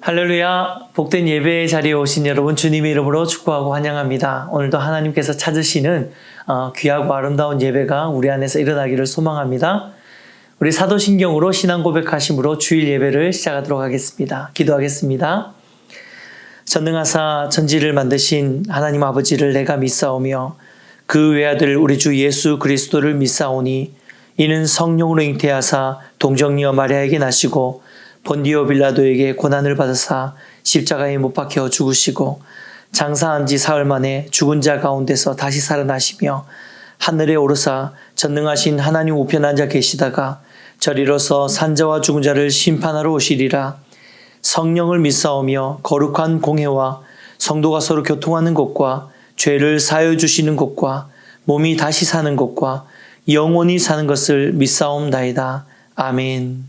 할렐루야, 복된 예배의 자리에 오신 여러분 주님의 이름으로 축복하고 환영합니다. 오늘도 하나님께서 찾으시는 귀하고 아름다운 예배가 우리 안에서 일어나기를 소망합니다. 우리 사도신경으로 신앙 고백하심으로 주일 예배를 시작하도록 하겠습니다. 기도하겠습니다. 전능하사 천지를 만드신 하나님 아버지를 내가 믿사오며 그 외아들 우리 주 예수 그리스도를 믿사오니 이는 성령으로 잉태하사 동정녀 마리아에게 나시고 본디오 빌라도에게 고난을 받으사 십자가에 못 박혀 죽으시고 장사한 지 사흘 만에 죽은 자 가운데서 다시 살아나시며 하늘에 오르사 전능하신 하나님 우편에 앉아 계시다가 저리로서 산자와 죽은 자를 심판하러 오시리라. 성령을 믿사오며 거룩한 공회와 성도가 서로 교통하는 것과 죄를 사하여 주시는 것과 몸이 다시 사는 것과 영원히 사는 것을 믿사옵나이다. 아멘.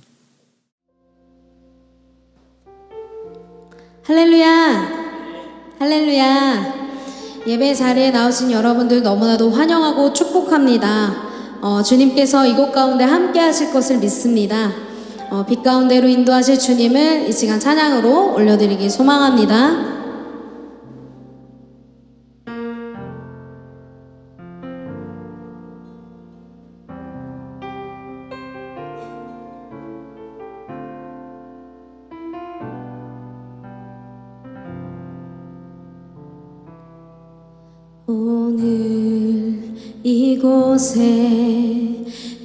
할렐루야! 할렐루야! 예배 자리에 나오신 여러분들 너무나도 환영하고 축복합니다. 주님께서 이곳 가운데 함께 하실 것을 믿습니다. 빛 가운데로 인도하실 주님을 이 시간 찬양으로 올려드리기 소망합니다. 오늘 이곳에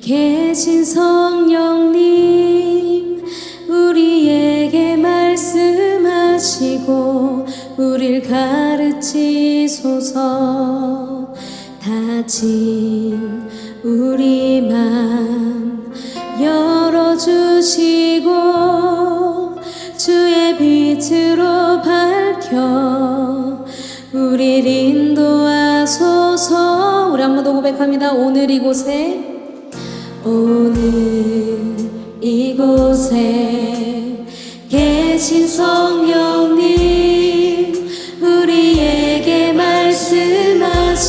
계신 성령님 우리에게 말씀하시고 우릴 가르치소서. 다진 우리 맘 열어주시고 주의 빛으로 밝혀 우릴 인도하소서. 우리 한 번 더 고백합니다. 오늘 이곳에 계신 성령님 우리에게 말씀하시고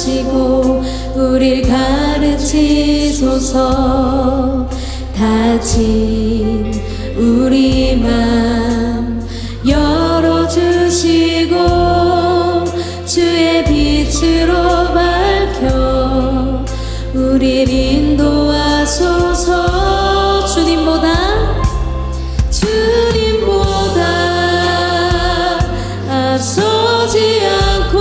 우릴 가르치소서. 다진 우리 맘 열어주시고 주의 빛으로 밝혀 우릴 인도하소서. 주님보다 앞서지 않고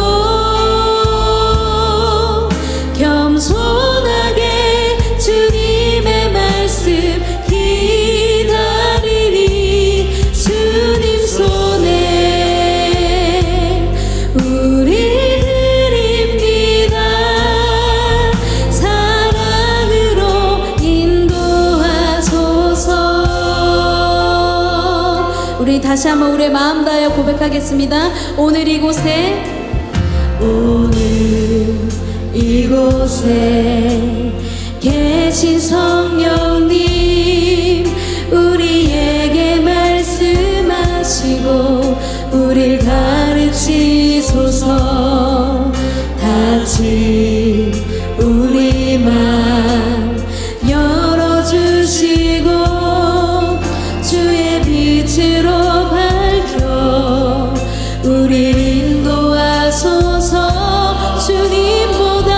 겸손하게 주님의 말씀 기다리니 주님 손에 우리 우리 다시 한번 우리의 마음 다하여 고백하겠습니다. 오늘 이곳에 계신 성령님 우리에게 말씀하시고 우릴 가르치소서. 다진 우리 맘 열어주시고 주의 빛으로 밝혀 우릴 인도하소서. 주님보다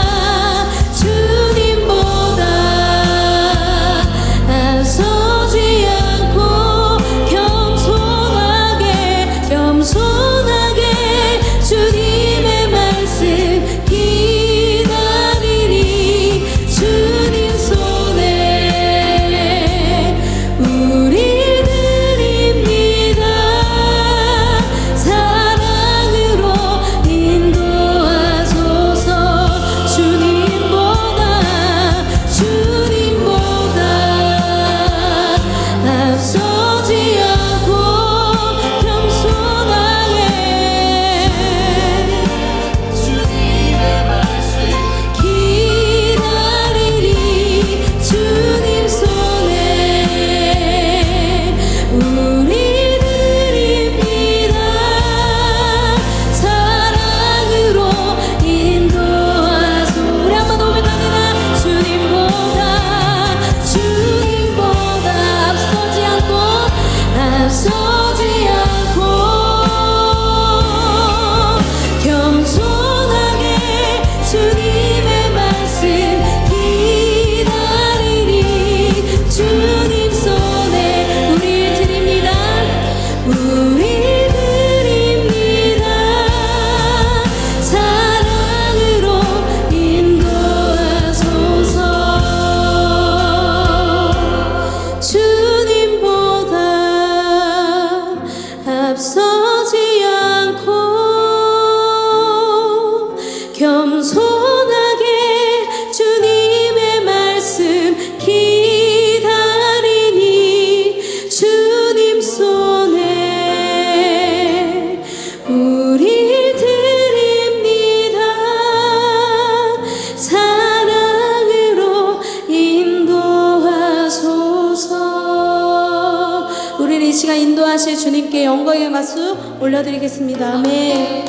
전능하실 주님께 영광의 박수 올려드리겠습니다. 아멘.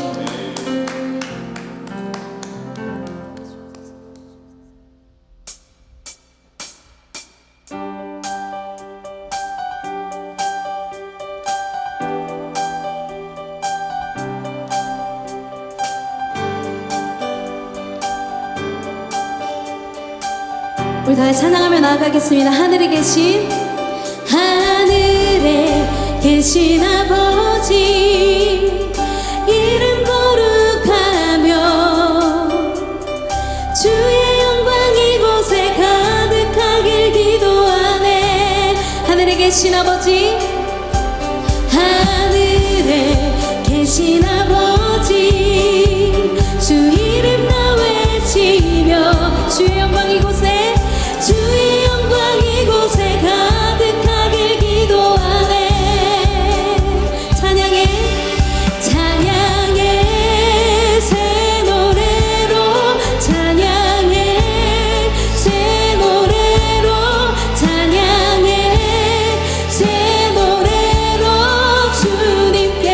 우리 다 찬양하며 나아가겠습니다. 하늘에 계신 아버지 이름 거룩하며 주의 영광 이곳에 가득하길 기도하네. 하늘에 계신 아버지 하늘에 계신 아버지 주 이름 나 외치며 주의 영광 이곳에 주의 영광 이곳에 가득하길 기도하네. 찬양해 찬양해 새 노래로 찬양해 새 노래로 찬양해 새 노래로 주님께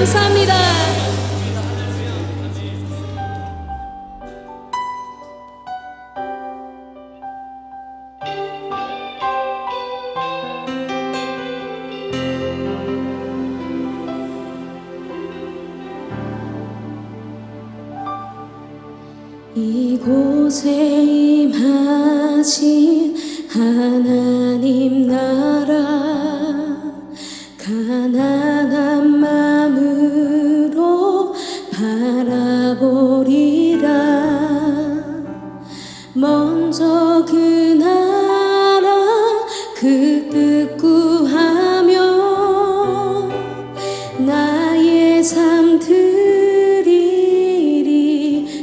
감사합니다. 이곳에 임하신 하나님 나라 가난한 마음으로 바라보리라. 먼저 그 나라 그 뜻 구하며 나의 삶 드리리.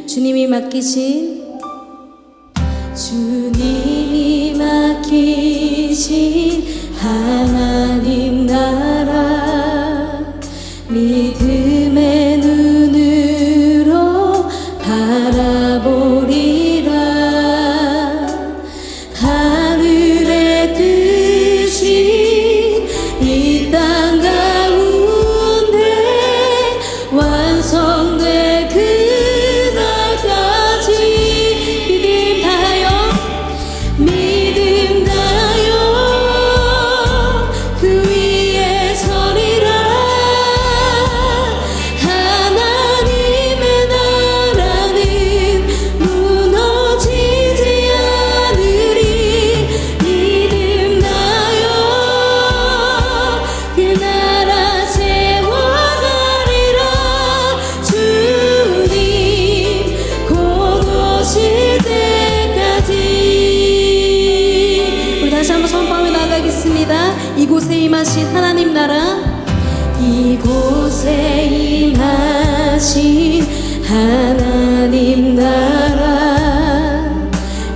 주님이 맡기신 하나님 나라 믿음의 눈으로 바라보리라. 하늘의 뜻이 이 땅 가운데 완성될 그날까지 믿음 다하여 그 위에 서리라. 하나님의 나라는 무너지지 않으리. 믿음 다하여 그 나라 세워가리라. 주님 곧 오실 때까지. 우리 다시 한번 선포하며 나가겠습니다. 이곳에 임하신 하나님 나라 이곳에 임하신 하나님 나라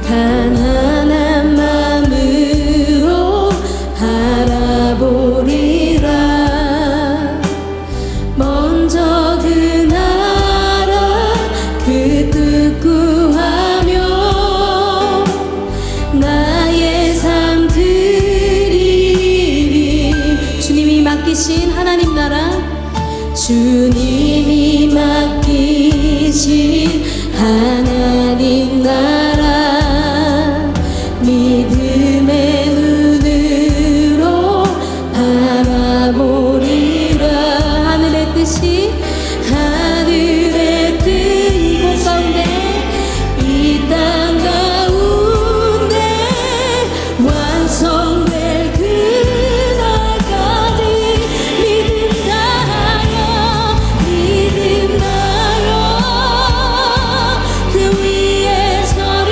가난한 마음으로 바라보리라. 먼저 그 나라 그 뜻 구하며 나의 삶 드리리. 주님이 맡기신 하나님 나라 주님이 맡기신 하나님 나라 믿음의 눈으로 바라보리라. 하늘의 뜻이 하늘의 뜻 이곳 가운데 이 땅 가운데 완성될 그날까지 믿음 다하여 그 위에 서리라.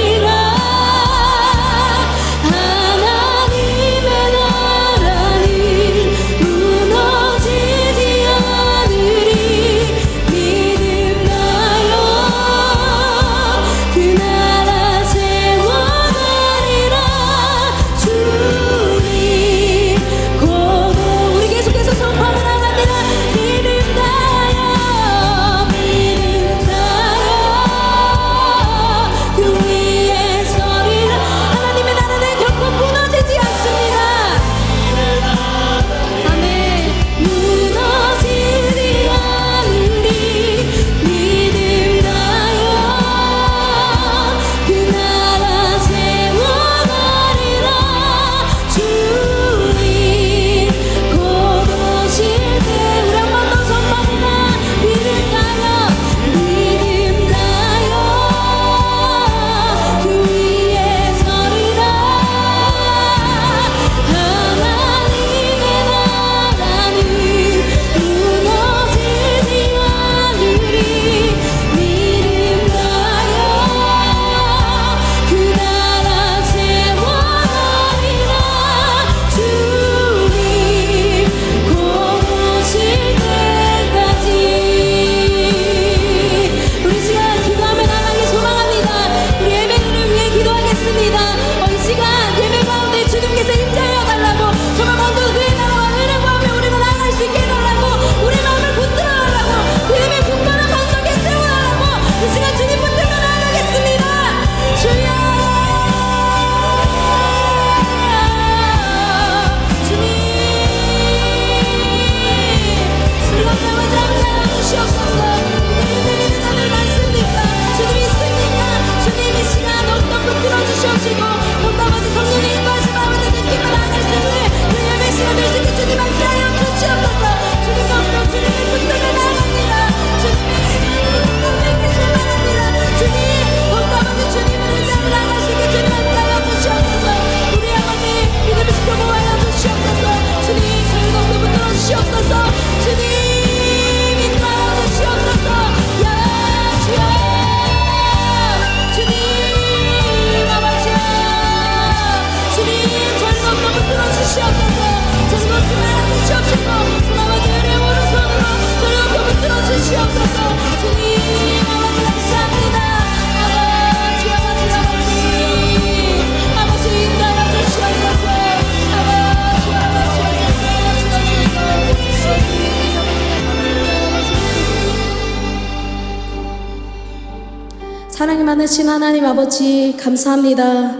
사랑이 많으신 하나님 아버지 감사합니다.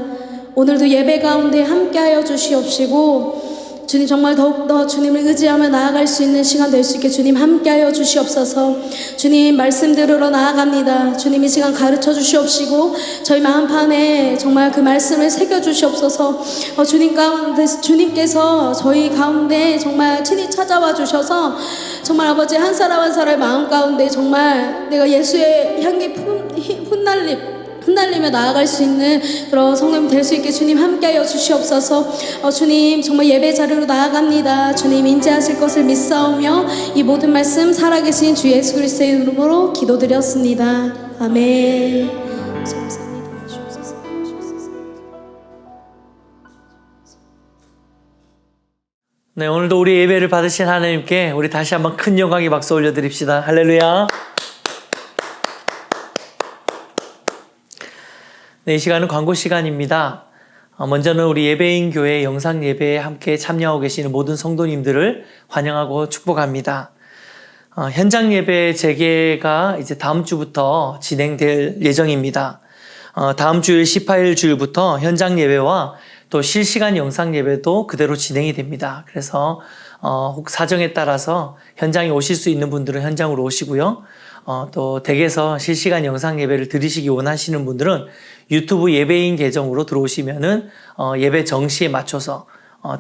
오늘도 예배 가운데 함께하여 주시옵시고 주님 정말 더욱더 주님을 의지하며 나아갈 수 있는 시간 될 수 있게 주님 함께하여 주시옵소서. 주님 말씀 들으러 나아갑니다. 주님 이 시간 가르쳐 주시옵시고 저희 마음판에 정말 그 말씀을 새겨 주시옵소서. 주님 가운데 주님께서 저희 가운데 정말 친히 찾아와 주셔서 정말 아버지 한 사람 한 사람의 마음 가운데 정말 내가 예수의 향기 흩날리며 나아갈 수 있는 그런 성도님 될 수 있게 주님 함께하여 주시옵소서. 주님 정말 예배 자리로 나아갑니다. 주님 인지하실 것을 믿사오며 이 모든 말씀 살아계신 주 예수 그리스도의 이름으로 기도드렸습니다. 아멘. 네, 오늘도 우리 예배를 받으신 하나님께 우리 다시 한번 큰 영광의 박수 올려드립시다. 할렐루야. 네, 이 시간은 광고 시간입니다. 먼저는 우리 예배인 교회 영상 예배에 함께 참여하고 계시는 모든 성도님들을 환영하고 축복합니다. 현장 예배 재개가 이제 다음 주부터 진행될 예정입니다. 다음 주일 18일 주일부터 현장 예배와 또 실시간 영상 예배도 그대로 진행이 됩니다. 그래서 혹 사정에 따라서 현장에 오실 수 있는 분들은 현장으로 오시고요. 또 댁에서 실시간 영상 예배를 들으시기 원하시는 분들은 유튜브 예배인 계정으로 들어오시면은 예배 정시에 맞춰서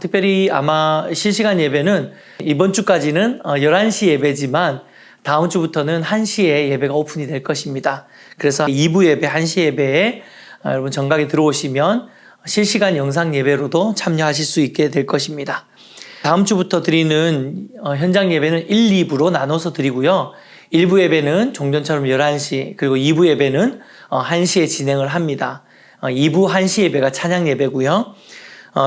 특별히 아마 실시간 예배는 이번 주까지는 11시 예배지만 다음 주부터는 1시에 예배가 오픈이 될 것입니다. 그래서 2부 예배, 1시 예배에 여러분 정각에 들어오시면 실시간 영상 예배로도 참여하실 수 있게 될 것입니다. 다음 주부터 드리는 현장 예배는 1, 2부로 나눠서 드리고요. 1부 예배는 종전처럼 11시, 그리고 2부 예배는 1시에 진행을 합니다. 2부 1시 예배가 찬양 예배고요.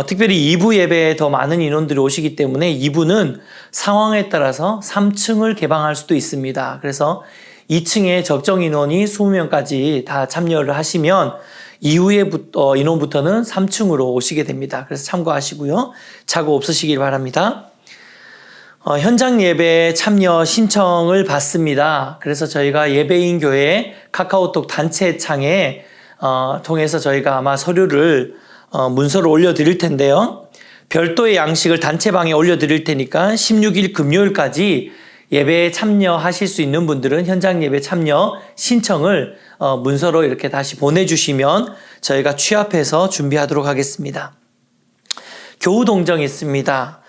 특별히 2부 예배에 더 많은 인원들이 오시기 때문에 2부는 상황에 따라서 3층을 개방할 수도 있습니다. 그래서 2층에 적정 인원이 20명까지 다 참여를 하시면 이후에 인원부터는 3층으로 오시게 됩니다. 그래서 참고하시고요. 착오 없으시길 바랍니다. 현장 예배 참여 신청을 받습니다. 그래서 저희가 예배인 교회 카카오톡 단체 창에 통해서 저희가 아마 서류를 문서로 올려드릴 텐데요. 별도의 양식을 단체방에 올려드릴 테니까 16일 금요일까지 예배에 참여하실 수 있는 분들은 현장 예배 참여 신청을 문서로 이렇게 다시 보내주시면 저희가 취합해서 준비하도록 하겠습니다. 교우 동정이 있습니다.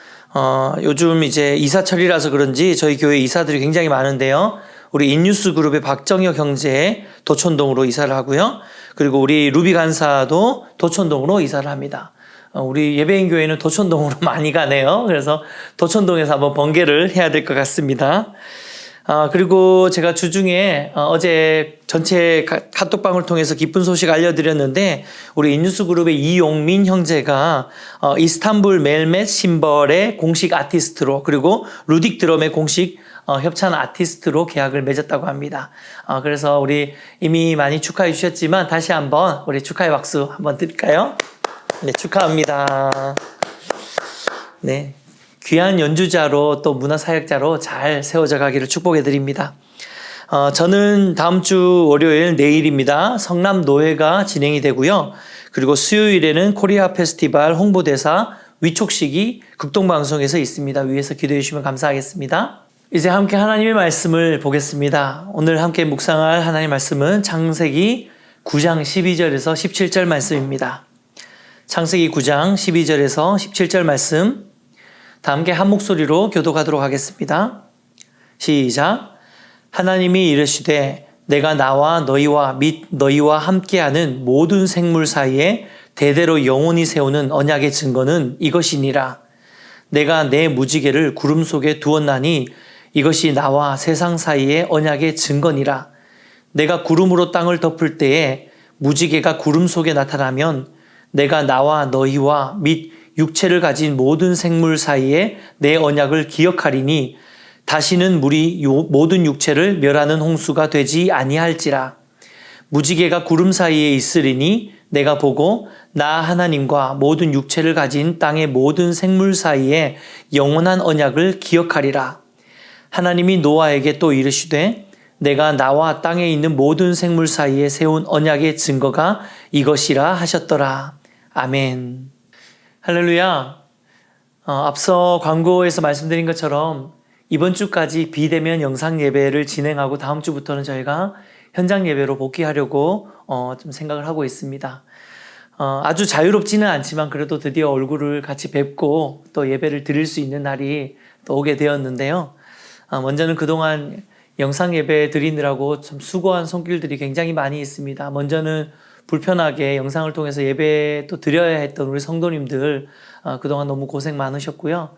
요즘 이제 이사철이라서 그런지 저희 교회 이사들이 굉장히 많은데요. 우리 인뉴스 그룹의 박정혁 형제 도촌동으로 이사를 하고요. 그리고 우리 루비 간사도 도촌동으로 이사를 합니다. 우리 예배인 교회는 도촌동으로 많이 가네요. 그래서 도촌동에서 한번 번개를 해야 될 것 같습니다. 그리고 제가 주중에 어제 전체 카톡방을 통해서 기쁜 소식 알려드렸는데 우리 인뉴스 그룹의 이용민 형제가 이스탄불 멜멧 심벌의 공식 아티스트로 그리고 루딕 드럼의 공식 협찬 아티스트로 계약을 맺었다고 합니다. 그래서 우리 이미 많이 축하해 주셨지만 다시 한번 우리 축하의 박수 한번 드릴까요? 네, 축하합니다. 네. 귀한 연주자로 또 문화사역자로 잘 세워져 가기를 축복해 드립니다. 저는 다음 주 월요일 내일입니다. 성남 노회가 진행이 되고요. 그리고 수요일에는 코리아 페스티벌 홍보대사 위촉식이 극동방송에서 있습니다. 위에서 기도해 주시면 감사하겠습니다. 이제 함께 하나님의 말씀을 보겠습니다. 오늘 함께 묵상할 하나님의 말씀은 창세기 9장 12절에서 17절 말씀입니다. 창세기 9장 12절에서 17절 말씀 다 함께 한 목소리로 교독하도록 하겠습니다. 시작. 하나님이 이르시되 내가 나와 너희와 및 너희와 함께하는 모든 생물 사이에 대대로 영원히 세우는 언약의 증거는 이것이니라. 내가 내 무지개를 구름 속에 두었나니 이것이 나와 세상 사이의 언약의 증거니라. 내가 구름으로 땅을 덮을 때에 무지개가 구름 속에 나타나면 내가 나와 너희와 및 육체를 가진 모든 생물 사이에 내 언약을 기억하리니 다시는 물이 모든 육체를 멸하는 홍수가 되지 아니할지라. 무지개가 구름 사이에 있으리니 내가 보고 나 하나님과 모든 육체를 가진 땅의 모든 생물 사이에 영원한 언약을 기억하리라. 하나님이 노아에게 또 이르시되 내가 나와 땅에 있는 모든 생물 사이에 세운 언약의 증거가 이것이라 하셨더라. 아멘. 할렐루야. 앞서 광고에서 말씀드린 것처럼 이번 주까지 비대면 영상 예배를 진행하고 다음 주부터는 저희가 현장 예배로 복귀하려고 좀 생각을 하고 있습니다. 아주 자유롭지는 않지만 그래도 드디어 얼굴을 같이 뵙고 또 예배를 드릴 수 있는 날이 또 오게 되었는데요. 먼저는 그동안 영상 예배 드리느라고 좀 수고한 손길들이 굉장히 많이 있습니다. 먼저는 불편하게 영상을 통해서 예배 또 드려야 했던 우리 성도님들 그동안 너무 고생 많으셨고요.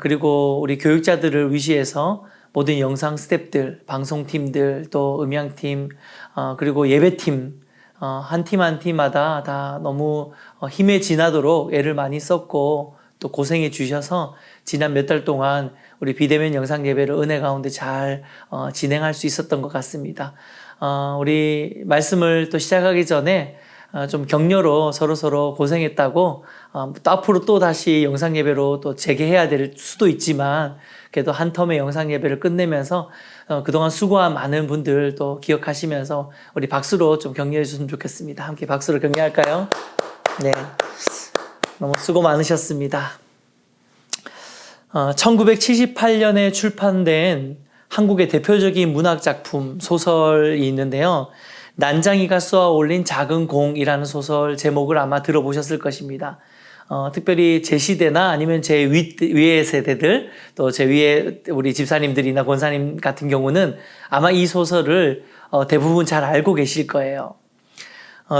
그리고 우리 교육자들을 위시해서 모든 영상 스태프들, 방송팀들, 또 음향팀, 그리고 예배팀 한 팀 한 팀마다 다 너무 힘에 지나도록 애를 많이 썼고 또 고생해 주셔서 지난 몇 달 동안 우리 비대면 영상 예배를 은혜 가운데 잘 진행할 수 있었던 것 같습니다. 우리 말씀을 또 시작하기 전에 좀 격려로 서로 고생했다고 또 앞으로 또 다시 영상 예배로 또 재개해야 될 수도 있지만 그래도 한 텀의 영상 예배를 끝내면서 그동안 수고한 많은 분들 또 기억하시면서 우리 박수로 좀 격려해 주셨으면 좋겠습니다. 함께 박수로 격려할까요? 네, 너무 수고 많으셨습니다. 1978년에 출판된 한국의 대표적인 문학작품 소설이 있는데요. 난장이가 쏘아 올린 작은 공이라는 소설 제목을 아마 들어보셨을 것입니다. 특별히 제 시대나 아니면 제 위의 세대들 또 제 위에 우리 집사님들이나 권사님 같은 경우는 아마 이 소설을 대부분 잘 알고 계실 거예요.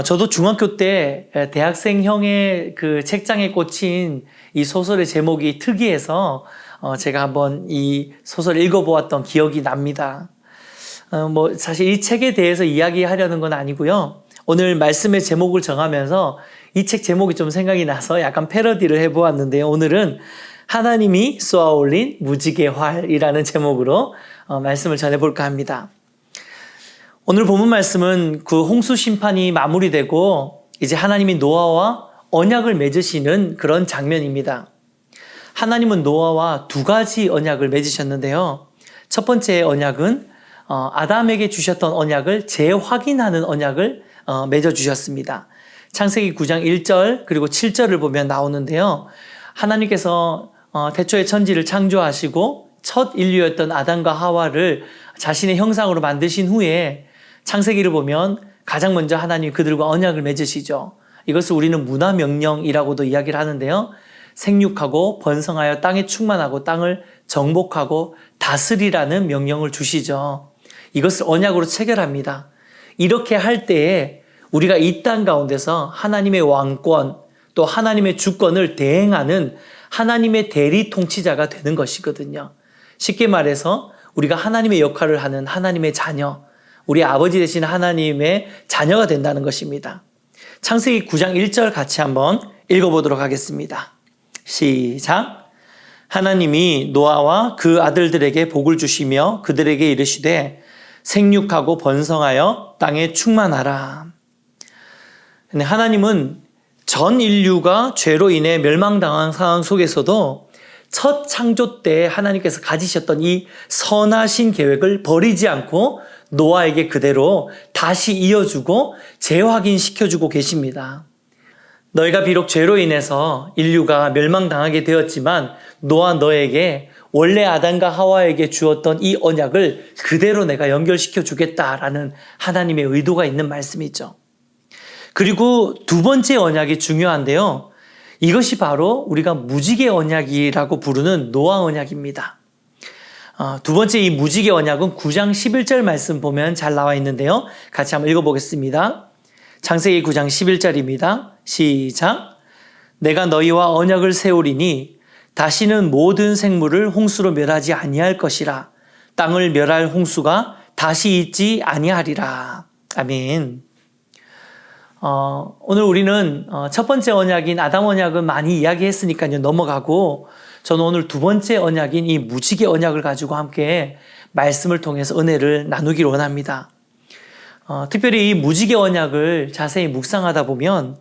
저도 중학교 때 대학생형의 그 책장에 꽂힌 이 소설의 제목이 특이해서 제가 한번 이 소설을 읽어보았던 기억이 납니다. 사실 이 책에 대해서 이야기하려는 건 아니고요. 오늘 말씀의 제목을 정하면서 이 책 제목이 좀 생각이 나서 약간 패러디를 해보았는데요. 오늘은 하나님이 쏘아올린 무지개 활이라는 제목으로 말씀을 전해볼까 합니다. 오늘 본문 말씀은 그 홍수 심판이 마무리되고 이제 하나님이 노아와 언약을 맺으시는 그런 장면입니다. 하나님은 노아와 두 가지 언약을 맺으셨는데요. 첫 번째 언약은 아담에게 주셨던 언약을 재확인하는 언약을 맺어주셨습니다. 창세기 9장 1절 그리고 7절을 보면 나오는데요. 하나님께서 태초에 천지를 창조하시고 첫 인류였던 아담과 하와를 자신의 형상으로 만드신 후에 창세기를 보면 가장 먼저 하나님이 그들과 언약을 맺으시죠. 이것을 우리는 문화명령이라고도 이야기를 하는데요. 생육하고 번성하여 땅에 충만하고 땅을 정복하고 다스리라는 명령을 주시죠. 이것을 언약으로 체결합니다. 이렇게 할 때에 우리가 이 땅 가운데서 하나님의 왕권 또 하나님의 주권을 대행하는 하나님의 대리 통치자가 되는 것이거든요. 쉽게 말해서 우리가 하나님의 역할을 하는 하나님의 자녀, 우리 아버지 되신 하나님의 자녀가 된다는 것입니다. 창세기 9장 1절 같이 한번 읽어보도록 하겠습니다. 시작. 하나님이 노아와 그 아들들에게 복을 주시며 그들에게 이르시되 생육하고 번성하여 땅에 충만하라. 근데 하나님은 전 인류가 죄로 인해 멸망당한 상황 속에서도 첫 창조 때 하나님께서 가지셨던 이 선하신 계획을 버리지 않고 노아에게 그대로 다시 이어주고 재확인시켜주고 계십니다. 너희가 비록 죄로 인해서 인류가 멸망당하게 되었지만 노아 너에게 원래 아담과 하와에게 주었던 이 언약을 그대로 내가 연결시켜 주겠다라는 하나님의 의도가 있는 말씀이죠. 그리고 두 번째 언약이 중요한데요. 이것이 바로 우리가 무지개 언약이라고 부르는 노아 언약입니다. 두 번째 이 무지개 언약은 9장 11절 말씀 보면 잘 나와 있는데요. 같이 한번 읽어보겠습니다. 창세기 9장 11절입니다. 시작. 내가 너희와 언약을 세우리니 다시는 모든 생물을 홍수로 멸하지 아니할 것이라. 땅을 멸할 홍수가 다시 있지 아니하리라. 아멘. 오늘 우리는 첫 번째 언약인 아담 언약은 많이 이야기했으니까요. 넘어가고 저는 오늘 두 번째 언약인 이 무지개 언약을 가지고 함께 말씀을 통해서 은혜를 나누기를 원합니다. 특별히 이 무지개 언약을 자세히 묵상하다 보면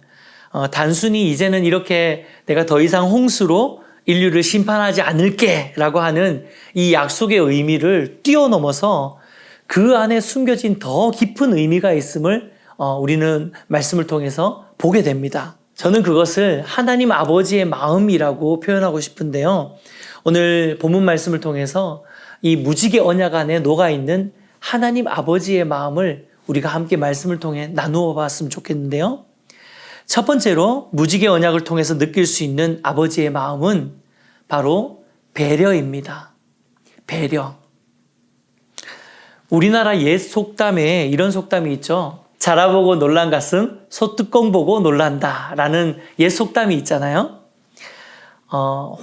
단순히 이제는 이렇게 내가 더 이상 홍수로 인류를 심판하지 않을게 라고 하는 이 약속의 의미를 뛰어넘어서 그 안에 숨겨진 더 깊은 의미가 있음을 우리는 말씀을 통해서 보게 됩니다. 저는 그것을 하나님 아버지의 마음이라고 표현하고 싶은데요. 오늘 본문 말씀을 통해서 이 무지개 언약 안에 녹아있는 하나님 아버지의 마음을 우리가 함께 말씀을 통해 나누어 봤으면 좋겠는데요. 첫 번째로 무지개 언약을 통해서 느낄 수 있는 아버지의 마음은 바로 배려입니다. 배려. 우리나라 옛 속담에 이런 속담이 있죠. 자라보고 놀란 가슴, 소뚜껑 보고 놀란다 라는 옛 속담이 있잖아요.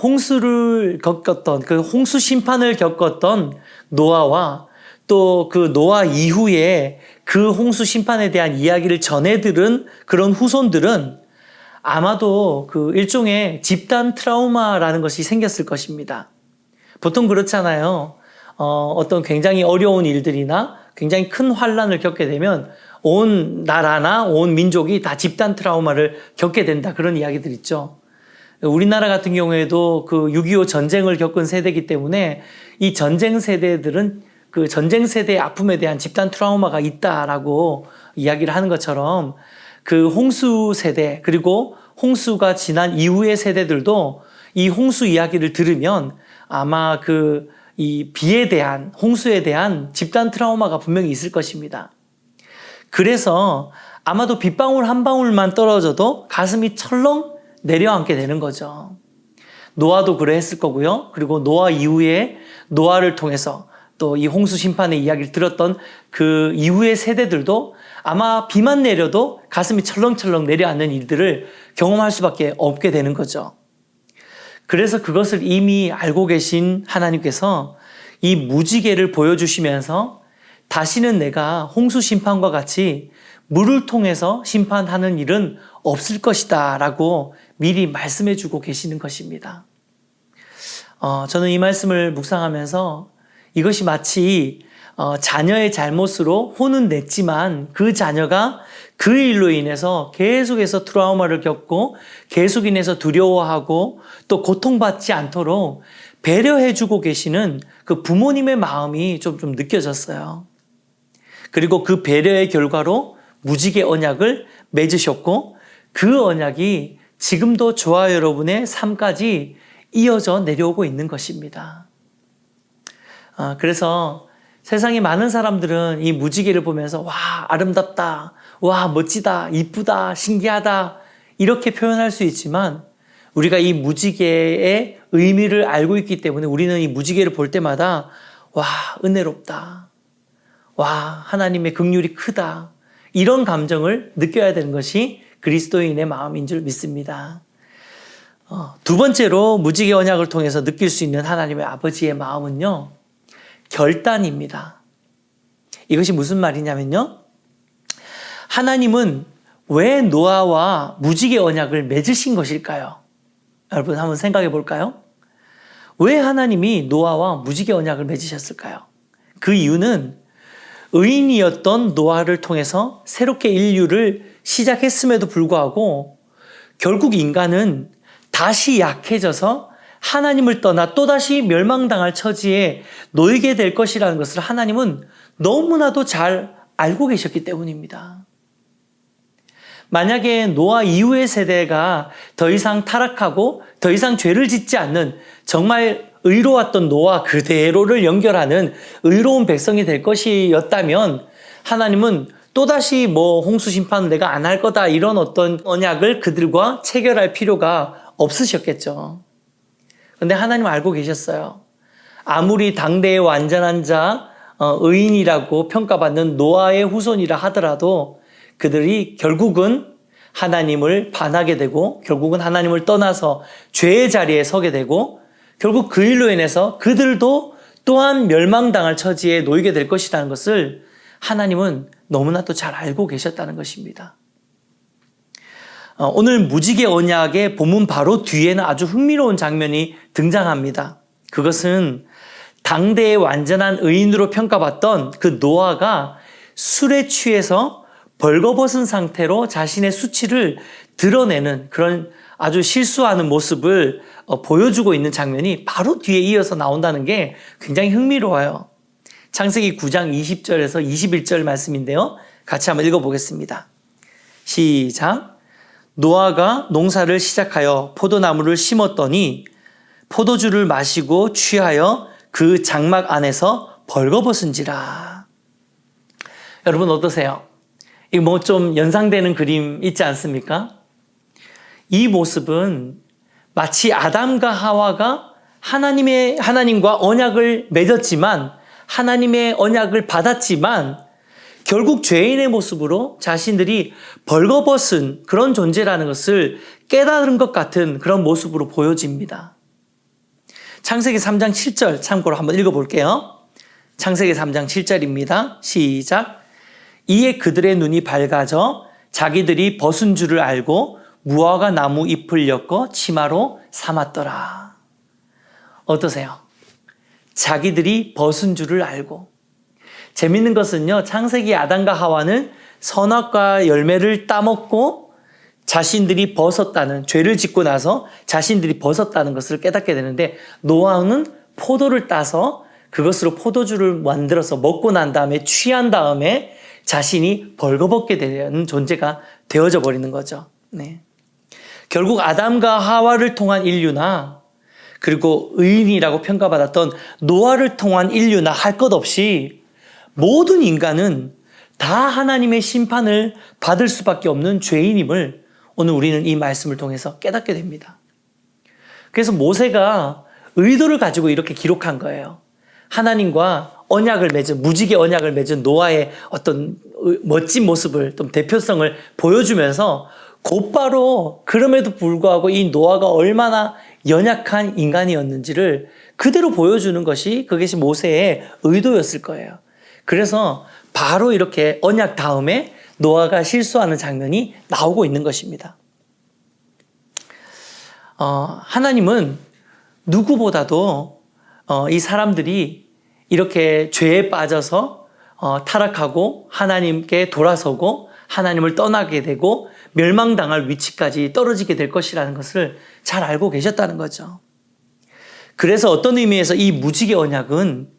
홍수를 겪었던, 그 홍수 심판을 겪었던 노아와 또 그 노아 이후에 그 홍수 심판에 대한 이야기를 전해 들은 그런 후손들은 아마도 그 일종의 집단 트라우마라는 것이 생겼을 것입니다. 보통 그렇잖아요. 어떤 굉장히 어려운 일들이나 굉장히 큰 환란을 겪게 되면 온 나라나 온 민족이 다 집단 트라우마를 겪게 된다. 그런 이야기들 있죠. 우리나라 같은 경우에도 그 6.25 전쟁을 겪은 세대이기 때문에 이 전쟁 세대들은 그 전쟁 세대의 아픔에 대한 집단 트라우마가 있다라고 이야기를 하는 것처럼 그 홍수 세대 그리고 홍수가 지난 이후의 세대들도 이 홍수 이야기를 들으면 아마 이 비에 대한 홍수에 대한 집단 트라우마가 분명히 있을 것입니다. 그래서 아마도 빗방울 한 방울만 떨어져도 가슴이 철렁 내려앉게 되는 거죠. 노아도 그랬을 거고요. 그리고 노아 이후에 노아를 통해서 또 이 홍수 심판의 이야기를 들었던 그 이후의 세대들도 아마 비만 내려도 가슴이 철렁철렁 내려앉는 일들을 경험할 수밖에 없게 되는 거죠. 그래서 그것을 이미 알고 계신 하나님께서 이 무지개를 보여주시면서 다시는 내가 홍수 심판과 같이 물을 통해서 심판하는 일은 없을 것이다 라고 미리 말씀해 주고 계시는 것입니다. 저는 이 말씀을 묵상하면서 이것이 마치 자녀의 잘못으로 혼은 냈지만 그 자녀가 그 일로 인해서 계속해서 트라우마를 겪고 계속 인해서 두려워하고 또 고통받지 않도록 배려해주고 계시는 그 부모님의 마음이 좀 느껴졌어요. 그리고 그 배려의 결과로 무지개 언약을 맺으셨고 그 언약이 지금도 저와 여러분의 삶까지 이어져 내려오고 있는 것입니다. 그래서 세상에 많은 사람들은 이 무지개를 보면서 와 아름답다, 와 멋지다, 이쁘다, 신기하다 이렇게 표현할 수 있지만 우리가 이 무지개의 의미를 알고 있기 때문에 우리는 이 무지개를 볼 때마다 와 은혜롭다, 와 하나님의 긍휼이 크다 이런 감정을 느껴야 되는 것이 그리스도인의 마음인 줄 믿습니다. 두 번째로 무지개 언약을 통해서 느낄 수 있는 하나님의 아버지의 마음은요, 결단입니다. 이것이 무슨 말이냐면요, 하나님은 왜 노아와 무지개 언약을 맺으신 것일까요? 여러분 한번 생각해 볼까요? 왜 하나님이 노아와 무지개 언약을 맺으셨을까요? 그 이유는 의인이었던 노아를 통해서 새롭게 인류를 시작했음에도 불구하고 결국 인간은 다시 약해져서 하나님을 떠나 또다시 멸망당할 처지에 놓이게 될 것이라는 것을 하나님은 너무나도 잘 알고 계셨기 때문입니다. 만약에 노아 이후의 세대가 더 이상 타락하고 더 이상 죄를 짓지 않는 정말 의로웠던 노아 그대로를 연결하는 의로운 백성이 될 것이었다면 하나님은 또다시 홍수 심판은 내가 안 할 거다 이런 어떤 언약을 그들과 체결할 필요가 없으셨겠죠. 그런데 하나님은 알고 계셨어요. 아무리 당대의 완전한 자, 의인이라고 평가받는 노아의 후손이라 하더라도 그들이 결국은 하나님을 반하게 되고 결국은 하나님을 떠나서 죄의 자리에 서게 되고 결국 그 일로 인해서 그들도 또한 멸망당할 처지에 놓이게 될 것이라는 것을 하나님은 너무나도 잘 알고 계셨다는 것입니다. 오늘 무지개 언약의 본문 바로 뒤에는 아주 흥미로운 장면이 등장합니다. 그것은 당대의 완전한 의인으로 평가받던 그 노아가 술에 취해서 벌거벗은 상태로 자신의 수치를 드러내는 그런 아주 실수하는 모습을 보여주고 있는 장면이 바로 뒤에 이어서 나온다는 게 굉장히 흥미로워요. 창세기 9장 20절에서 21절 말씀인데요. 같이 한번 읽어보겠습니다. 시작. 노아가 농사를 시작하여 포도나무를 심었더니 포도주를 마시고 취하여 그 장막 안에서 벌거벗은지라. 여러분 어떠세요? 이거 뭐 좀 연상되는 그림 있지 않습니까? 이 모습은 마치 아담과 하와가 하나님과 언약을 맺었지만 하나님의 언약을 받았지만 결국 죄인의 모습으로 자신들이 벌거벗은 그런 존재라는 것을 깨달은 것 같은 그런 모습으로 보여집니다. 창세기 3장 7절 참고로 한번 읽어볼게요. 창세기 3장 7절입니다. 시작. 이에 그들의 눈이 밝아져 자기들이 벗은 줄을 알고 무화과 나무 잎을 엮어 치마로 삼았더라. 어떠세요? 자기들이 벗은 줄을 알고. 재밌는 것은요, 창세기 아담과 하와는 선악과 열매를 따먹고 자신들이 벗었다는, 죄를 짓고 나서 자신들이 벗었다는 것을 깨닫게 되는데, 노아는 포도를 따서 그것으로 포도주를 만들어서 먹고 난 다음에 취한 다음에 자신이 벌거벗게 되는 존재가 되어져 버리는 거죠. 네. 결국 아담과 하와를 통한 인류나 그리고 의인이라고 평가받았던 노아를 통한 인류나 할 것 없이 모든 인간은 다 하나님의 심판을 받을 수밖에 없는 죄인임을 오늘 우리는 이 말씀을 통해서 깨닫게 됩니다. 그래서 모세가 의도를 가지고 이렇게 기록한 거예요. 하나님과 언약을 맺은, 무지개 언약을 맺은 노아의 어떤 멋진 모습을, 좀 대표성을 보여주면서 곧바로 그럼에도 불구하고 이 노아가 얼마나 연약한 인간이었는지를 그대로 보여주는 것이 그것이 모세의 의도였을 거예요. 그래서 바로 이렇게 언약 다음에 노아가 실수하는 장면이 나오고 있는 것입니다. 하나님은 누구보다도 이 사람들이 이렇게 죄에 빠져서 타락하고 하나님께 돌아서고 하나님을 떠나게 되고 멸망당할 위치까지 떨어지게 될 것이라는 것을 잘 알고 계셨다는 거죠. 그래서 어떤 의미에서 이 무지개 언약은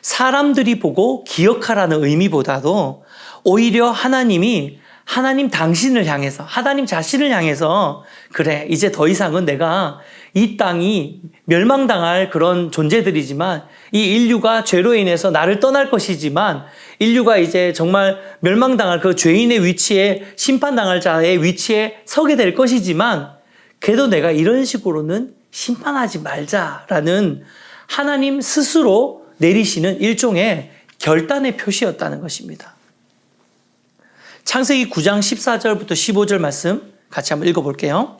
사람들이 보고 기억하라는 의미보다도 오히려 하나님이 하나님 당신을 향해서, 하나님 자신을 향해서 그래, 이제 더 이상은 내가 이 땅이 멸망당할 그런 존재들이지만 이 인류가 죄로 인해서 나를 떠날 것이지만 인류가 이제 정말 멸망당할 그 죄인의 위치에, 심판당할 자의 위치에 서게 될 것이지만 그래도 내가 이런 식으로는 심판하지 말자라는 하나님 스스로 내리시는 일종의 결단의 표시였다는 것입니다. 창세기 9장 14절부터 15절 말씀 같이 한번 읽어볼게요.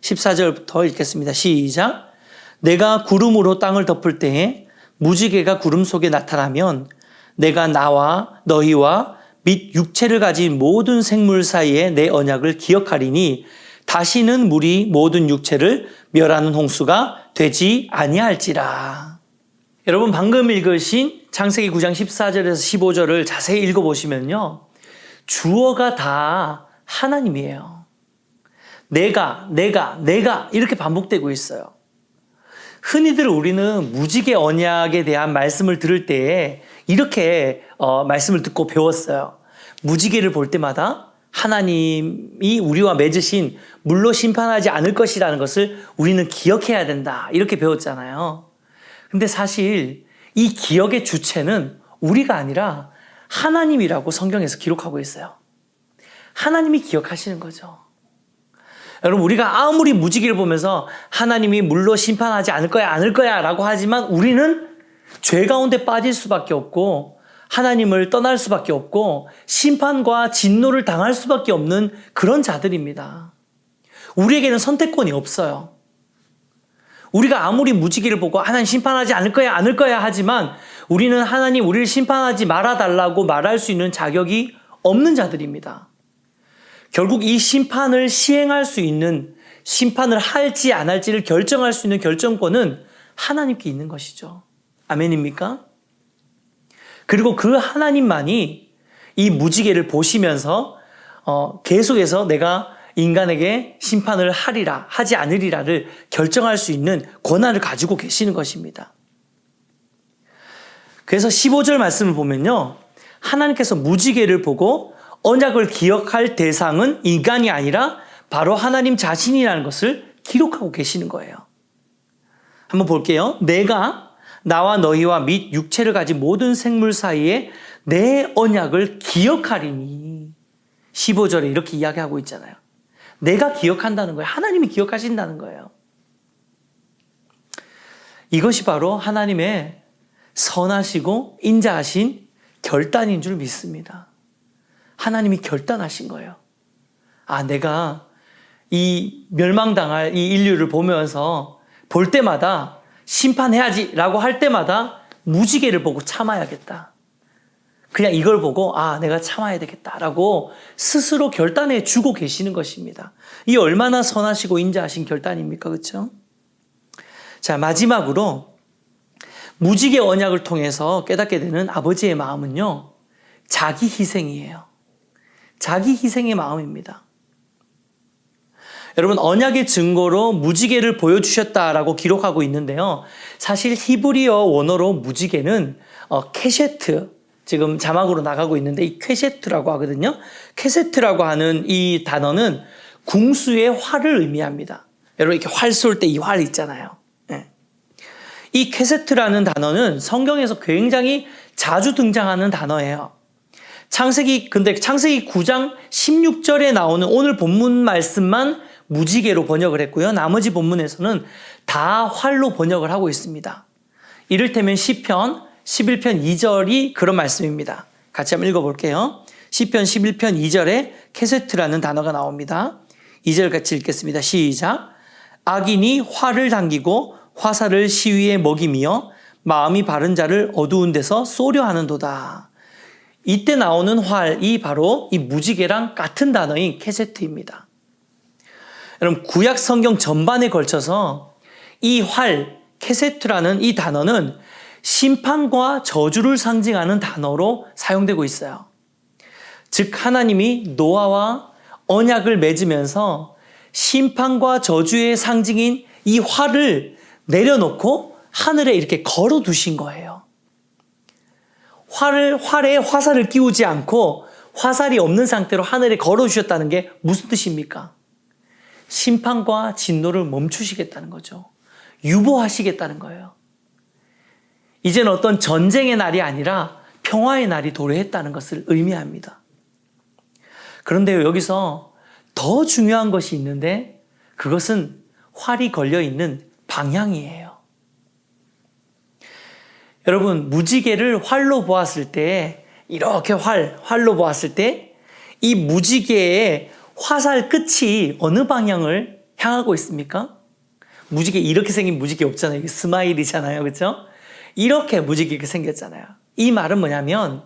14절부터 읽겠습니다. 시작. 내가 구름으로 땅을 덮을 때에 무지개가 구름 속에 나타나면 내가 나와 너희와 및 육체를 가진 모든 생물 사이에 내 언약을 기억하리니 다시는 물이 모든 육체를 멸하는 홍수가 되지 아니할지라. 여러분 방금 읽으신 창세기 9장 14절에서 15절을 자세히 읽어보시면요. 주어가 다 하나님이에요. 내가 이렇게 반복되고 있어요. 흔히들 우리는 무지개 언약에 대한 말씀을 들을 때에 이렇게 말씀을 듣고 배웠어요. 무지개를 볼 때마다 하나님이 우리와 맺으신 물로 심판하지 않을 것이라는 것을 우리는 기억해야 된다. 이렇게 배웠잖아요. 근데 사실 이 기억의 주체는 우리가 아니라 하나님이라고 성경에서 기록하고 있어요. 하나님이 기억하시는 거죠. 여러분 우리가 아무리 무지개를 보면서 하나님이 물로 심판하지 않을 거야 라고 하지만 우리는 죄 가운데 빠질 수밖에 없고 하나님을 떠날 수밖에 없고 심판과 진노를 당할 수밖에 없는 그런 자들입니다. 우리에게는 선택권이 없어요. 우리가 아무리 무지개를 보고 하나님 심판하지 않을 거야 하지만 우리는 하나님 우리를 심판하지 말아달라고 말할 수 있는 자격이 없는 자들입니다. 결국 이 심판을 시행할 수 있는, 심판을 할지 안 할지를 결정할 수 있는 결정권은 하나님께 있는 것이죠. 아멘입니까? 그리고 그 하나님만이 이 무지개를 보시면서 계속해서 내가 인간에게 심판을 하리라, 하지 않으리라를 결정할 수 있는 권한을 가지고 계시는 것입니다. 그래서 15절 말씀을 보면요. 하나님께서 무지개를 보고 언약을 기억할 대상은 인간이 아니라 바로 하나님 자신이라는 것을 기록하고 계시는 거예요. 한번 볼게요. 내가 나와 너희와 및 육체를 가진 모든 생물 사이에 내 언약을 기억하리니. 15절에 이렇게 이야기하고 있잖아요. 내가 기억한다는 거예요. 하나님이 기억하신다는 거예요. 이것이 바로 하나님의 선하시고 인자하신 결단인 줄 믿습니다. 하나님이 결단하신 거예요. 아, 내가 이 멸망당할 이 인류를 보면서 볼 때마다 심판해야지 라고 할 때마다 무지개를 보고 참아야겠다. 그냥 이걸 보고 아, 내가 참아야 되겠다라고 스스로 결단해 주고 계시는 것입니다. 이 얼마나 선하시고 인자하신 결단입니까? 그렇죠? 자, 마지막으로 무지개 언약을 통해서 깨닫게 되는 아버지의 마음은요, 자기 희생이에요. 자기 희생의 마음입니다. 여러분, 언약의 증거로 무지개를 보여주셨다라고 기록하고 있는데요. 사실 히브리어 원어로 무지개는 케셰트, 지금 자막으로 나가고 있는데 이 쾌세트라고 하거든요. 쾌세트라고 하는 이 단어는 궁수의 활을 의미합니다. 여러분, 이렇게 활 쏠 때 이 활 있잖아요. 이 쾌세트라는 단어는 성경에서 굉장히 자주 등장하는 단어예요. 창세기 9장 16절에 나오는 오늘 본문 말씀만 무지개로 번역을 했고요. 나머지 본문에서는 다 활로 번역을 하고 있습니다. 이를테면 시편 11편 2절이 그런 말씀입니다. 같이 한번 읽어볼게요. 시편 11편 2절에 쾌세트라는 단어가 나옵니다. 2절 같이 읽겠습니다. 시작. 악인이 활을 당기고 화살을 시위에 먹이며 마음이 바른 자를 어두운 데서 쏘려 하는도다. 이때 나오는 활이 바로 이 무지개랑 같은 단어인 쾌세트입니다. 여러분, 구약 성경 전반에 걸쳐서 이 활, 쾌세트라는 이 단어는 심판과 저주를 상징하는 단어로 사용되고 있어요. 즉, 하나님이 노아와 언약을 맺으면서 심판과 저주의 상징인 이 활을 내려놓고 하늘에 이렇게 걸어 두신 거예요. 활에 화살을 끼우지 않고 화살이 없는 상태로 하늘에 걸어 주셨다는 게 무슨 뜻입니까? 심판과 진노를 멈추시겠다는 거죠. 유보하시겠다는 거예요. 이제는 어떤 전쟁의 날이 아니라 평화의 날이 도래했다는 것을 의미합니다. 그런데 여기서 더 중요한 것이 있는데 그것은 활이 걸려있는 방향이에요. 여러분, 무지개를 활로 보았을 때, 이렇게 활로 보았을 때 이 무지개의 화살 끝이 어느 방향을 향하고 있습니까? 무지개, 이렇게 생긴 무지개 없잖아요. 이게 스마일이잖아요. 그렇죠? 이렇게 무지개가 생겼잖아요. 이 말은 뭐냐면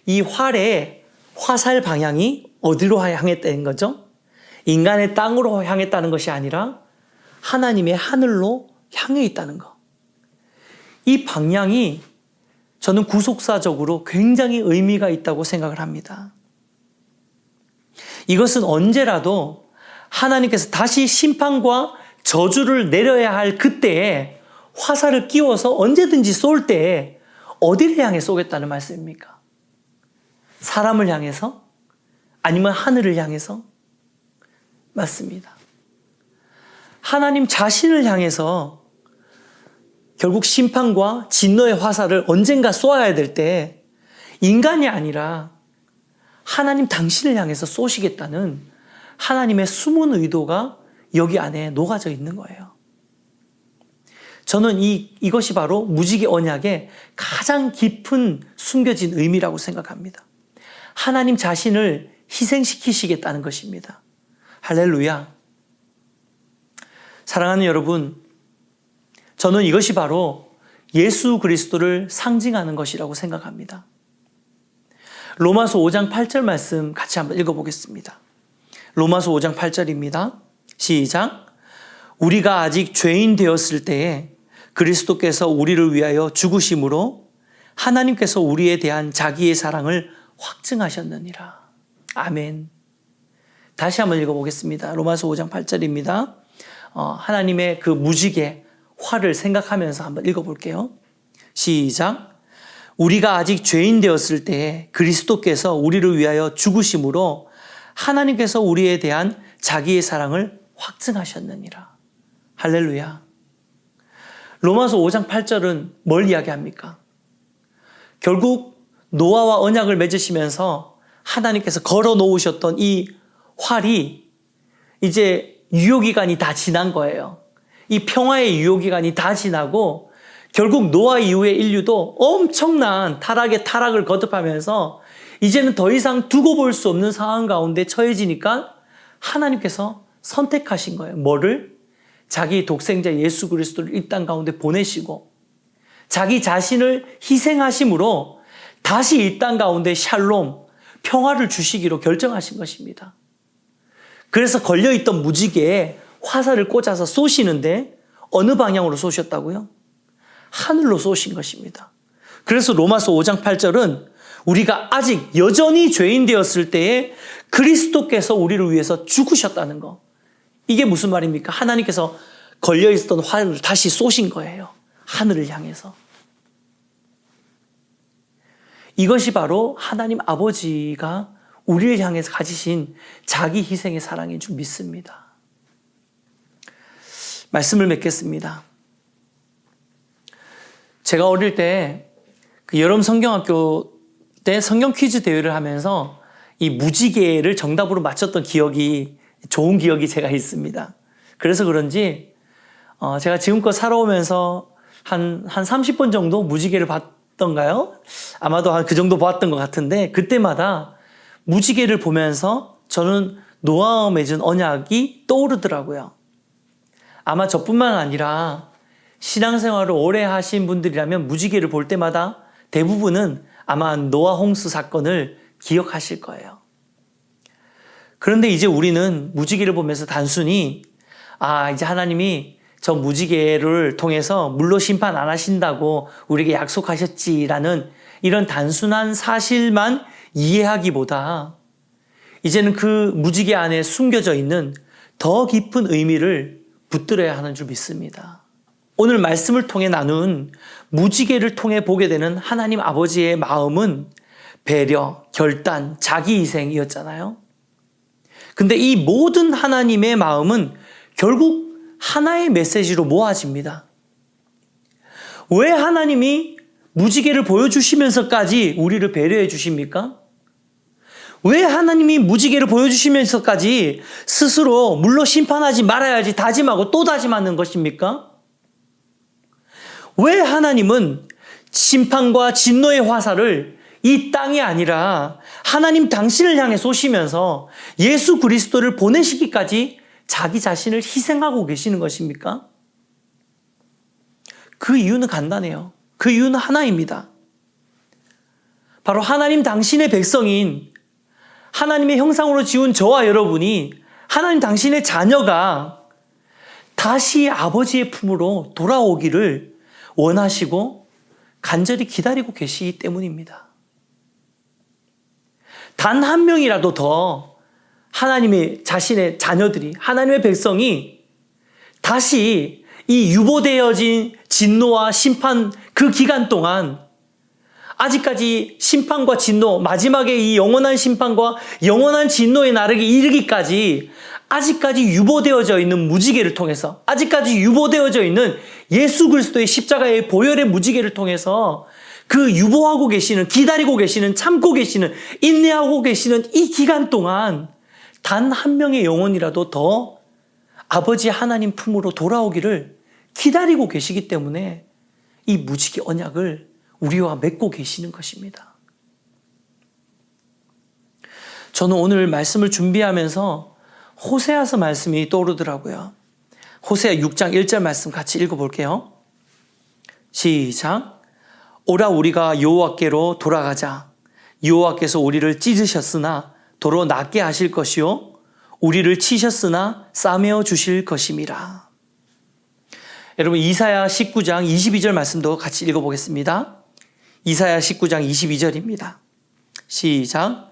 이 활의 화살 방향이 어디로 향했다는 거죠? 인간의 땅으로 향했다는 것이 아니라 하나님의 하늘로 향해 있다는 거. 이 방향이 저는 구속사적으로 굉장히 의미가 있다고 생각을 합니다. 이것은 언제라도 하나님께서 다시 심판과 저주를 내려야 할 그때에 화살을 끼워서 언제든지 쏠 때 어디를 향해 쏘겠다는 말씀입니까? 사람을 향해서? 아니면 하늘을 향해서? 맞습니다. 하나님 자신을 향해서 결국 심판과 진노의 화살을 언젠가 쏘아야 될 때 인간이 아니라 하나님 당신을 향해서 쏘시겠다는 하나님의 숨은 의도가 여기 안에 녹아져 있는 거예요. 저는 이것이 바로 무지개 언약의 가장 깊은 숨겨진 의미라고 생각합니다. 하나님 자신을 희생시키시겠다는 것입니다. 할렐루야. 사랑하는 여러분, 저는 이것이 바로 예수 그리스도를 상징하는 것이라고 생각합니다. 로마서 5장 8절 말씀 같이 한번 읽어보겠습니다. 로마서 5장 8절입니다. 시작. 우리가 아직 죄인 되었을 때에 그리스도께서 우리를 위하여 죽으심으로 하나님께서 우리에 대한 자기의 사랑을 확증하셨느니라. 아멘. 다시 한번 읽어보겠습니다. 로마서 5장 8절입니다. 하나님의 그 무지개 활을 생각하면서 한번 읽어볼게요. 시작. 우리가 아직 죄인 되었을 때에 그리스도께서 우리를 위하여 죽으심으로 하나님께서 우리에 대한 자기의 사랑을 확증하셨느니라. 할렐루야. 로마서 5장 8절은 뭘 이야기합니까? 결국 노아와 언약을 맺으시면서 하나님께서 걸어 놓으셨던 이 활이 이제 유효기간이 다 지난 거예요. 이 평화의 유효기간이 다 지나고 결국 노아 이후의 인류도 엄청난 타락의 타락을 거듭하면서 이제는 더 이상 두고 볼 수 없는 상황 가운데 처해지니까 하나님께서 선택하신 거예요. 뭐를? 자기 독생자 예수 그리스도를 이 땅 가운데 보내시고 자기 자신을 희생하심으로 다시 이 땅 가운데 샬롬, 평화를 주시기로 결정하신 것입니다. 그래서 걸려있던 무지개에 화살을 꽂아서 쏘시는데 어느 방향으로 쏘셨다고요? 하늘로 쏘신 것입니다. 그래서 로마서 5장 8절은 우리가 아직 여전히 죄인 되었을 때에 그리스도께서 우리를 위해서 죽으셨다는 거. 이게 무슨 말입니까? 하나님께서 걸려있었던 화살을 다시 쏘신 거예요. 하늘을 향해서. 이것이 바로 하나님 아버지가 우리를 향해서 가지신 자기 희생의 사랑인 줄 믿습니다. 말씀을 맺겠습니다. 제가 어릴 때 그 여름 성경학교 때 성경 퀴즈 대회를 하면서 이 무지개를 정답으로 맞췄던 기억이 좋은 기억이 제가 있습니다. 그래서 그런지 제가 지금껏 살아오면서 한 30번 정도 무지개를 봤던가요? 아마도 한 그 정도 봤던 것 같은데 그때마다 무지개를 보면서 저는 노아와 맺은 언약이 떠오르더라고요. 아마 저뿐만 아니라 신앙생활을 오래 하신 분들이라면 무지개를 볼 때마다 대부분은 아마 노아 홍수 사건을 기억하실 거예요. 그런데 이제 우리는 무지개를 보면서 단순히 이제 하나님이 저 무지개를 통해서 물로 심판 안 하신다고 우리에게 약속하셨지라는 이런 단순한 사실만 이해하기보다 이제는 그 무지개 안에 숨겨져 있는 더 깊은 의미를 붙들어야 하는 줄 믿습니다. 오늘 말씀을 통해 나눈 무지개를 통해 보게 되는 하나님 아버지의 마음은 배려, 결단, 자기 희생이었잖아요. 근데 이 모든 하나님의 마음은 결국 하나의 메시지로 모아집니다. 왜 하나님이 무지개를 보여주시면서까지 우리를 배려해 주십니까? 왜 하나님이 무지개를 보여주시면서까지 스스로 물로 심판하지 말아야지 다짐하고 또 다짐하는 것입니까? 왜 하나님은 심판과 진노의 화살을 이 땅이 아니라 하나님 당신을 향해 쏘시면서 예수 그리스도를 보내시기까지 자기 자신을 희생하고 계시는 것입니까? 그 이유는 간단해요. 그 이유는 하나입니다. 바로 하나님 당신의 백성인 하나님의 형상으로 지은 저와 여러분이 하나님 당신의 자녀가 다시 아버지의 품으로 돌아오기를 원하시고 간절히 기다리고 계시기 때문입니다. 단 한 명이라도 더 하나님의 자신의 자녀들이 하나님의 백성이 다시 이 유보되어진 진노와 심판 그 기간 동안 아직까지 심판과 진노, 마지막에 이 영원한 심판과 영원한 진노의 날에 이르기까지 아직까지 유보되어져 있는 무지개를 통해서 아직까지 유보되어져 있는 예수 그리스도의 십자가의 보혈의 무지개를 통해서 그 유보하고 계시는, 기다리고 계시는, 참고 계시는, 인내하고 계시는 이 기간 동안 단 한 명의 영혼이라도 더 아버지 하나님 품으로 돌아오기를 기다리고 계시기 때문에 이 무지개 언약을 우리와 맺고 계시는 것입니다. 저는 오늘 말씀을 준비하면서 호세아서 말씀이 떠오르더라고요. 호세아 6장 1절 말씀 같이 읽어볼게요. 시작. 오라 우리가 여호와께로 돌아가자. 여호와께서 우리를 찢으셨으나 도로 낫게 하실 것이요 우리를 치셨으나 싸매어 주실 것임이라. 여러분 이사야 19장 22절 말씀도 같이 읽어보겠습니다. 이사야 19장 22절입니다. 시작.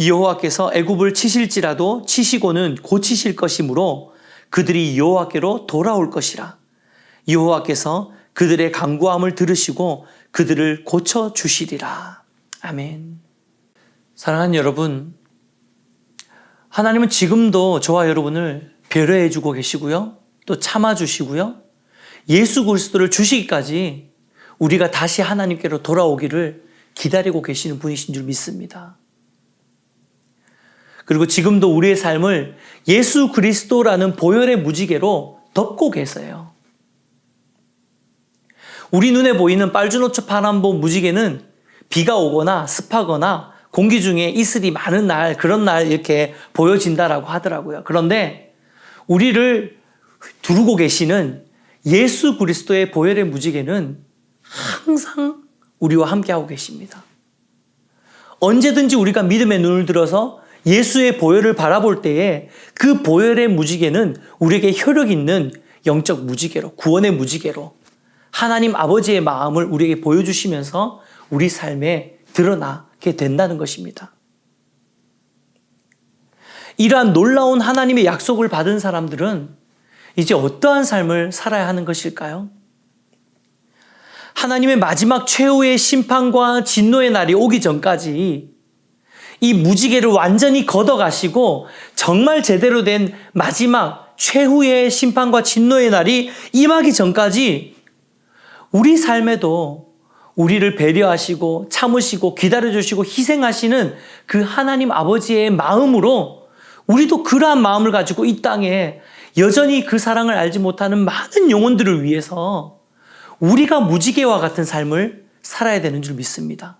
여호와께서 애굽을 치실지라도 치시고는 고치실 것이므로 그들이 여호와께로 돌아올 것이라. 여호와께서 그들의 간구함을 들으시고 그들을 고쳐주시리라. 아멘. 사랑하는 여러분, 하나님은 지금도 저와 여러분을 배려해 주고 계시고요. 또 참아주시고요. 예수 그리스도를 주시기까지 우리가 다시 하나님께로 돌아오기를 기다리고 계시는 분이신 줄 믿습니다. 그리고 지금도 우리의 삶을 예수 그리스도라는 보혈의 무지개로 덮고 계세요. 우리 눈에 보이는 빨주노초 파란보 무지개는 비가 오거나 습하거나 공기 중에 이슬이 많은 날, 그런 날 이렇게 보여진다라고 하더라고요. 그런데 우리를 두르고 계시는 예수 그리스도의 보혈의 무지개는 항상 우리와 함께하고 계십니다. 언제든지 우리가 믿음의 눈을 들어서 예수의 보혈을 바라볼 때에 그 보혈의 무지개는 우리에게 효력 있는 영적 무지개로, 구원의 무지개로 하나님 아버지의 마음을 우리에게 보여주시면서 우리 삶에 드러나게 된다는 것입니다. 이러한 놀라운 하나님의 약속을 받은 사람들은 이제 어떠한 삶을 살아야 하는 것일까요? 하나님의 마지막 최후의 심판과 진노의 날이 오기 전까지 이 무지개를 완전히 걷어가시고 정말 제대로 된 마지막 최후의 심판과 진노의 날이 임하기 전까지 우리 삶에도 우리를 배려하시고 참으시고 기다려주시고 희생하시는 그 하나님 아버지의 마음으로 우리도 그러한 마음을 가지고 이 땅에 여전히 그 사랑을 알지 못하는 많은 영혼들을 위해서 우리가 무지개와 같은 삶을 살아야 되는 줄 믿습니다.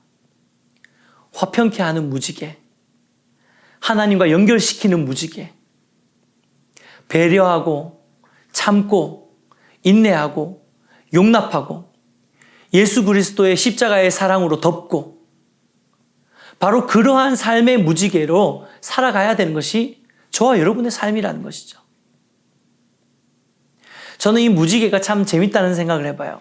화평케 하는 무지개, 하나님과 연결시키는 무지개, 배려하고 참고 인내하고 용납하고 예수 그리스도의 십자가의 사랑으로 덮고 바로 그러한 삶의 무지개로 살아가야 되는 것이 저와 여러분의 삶이라는 것이죠. 저는 이 무지개가 참 재밌다는 생각을 해봐요.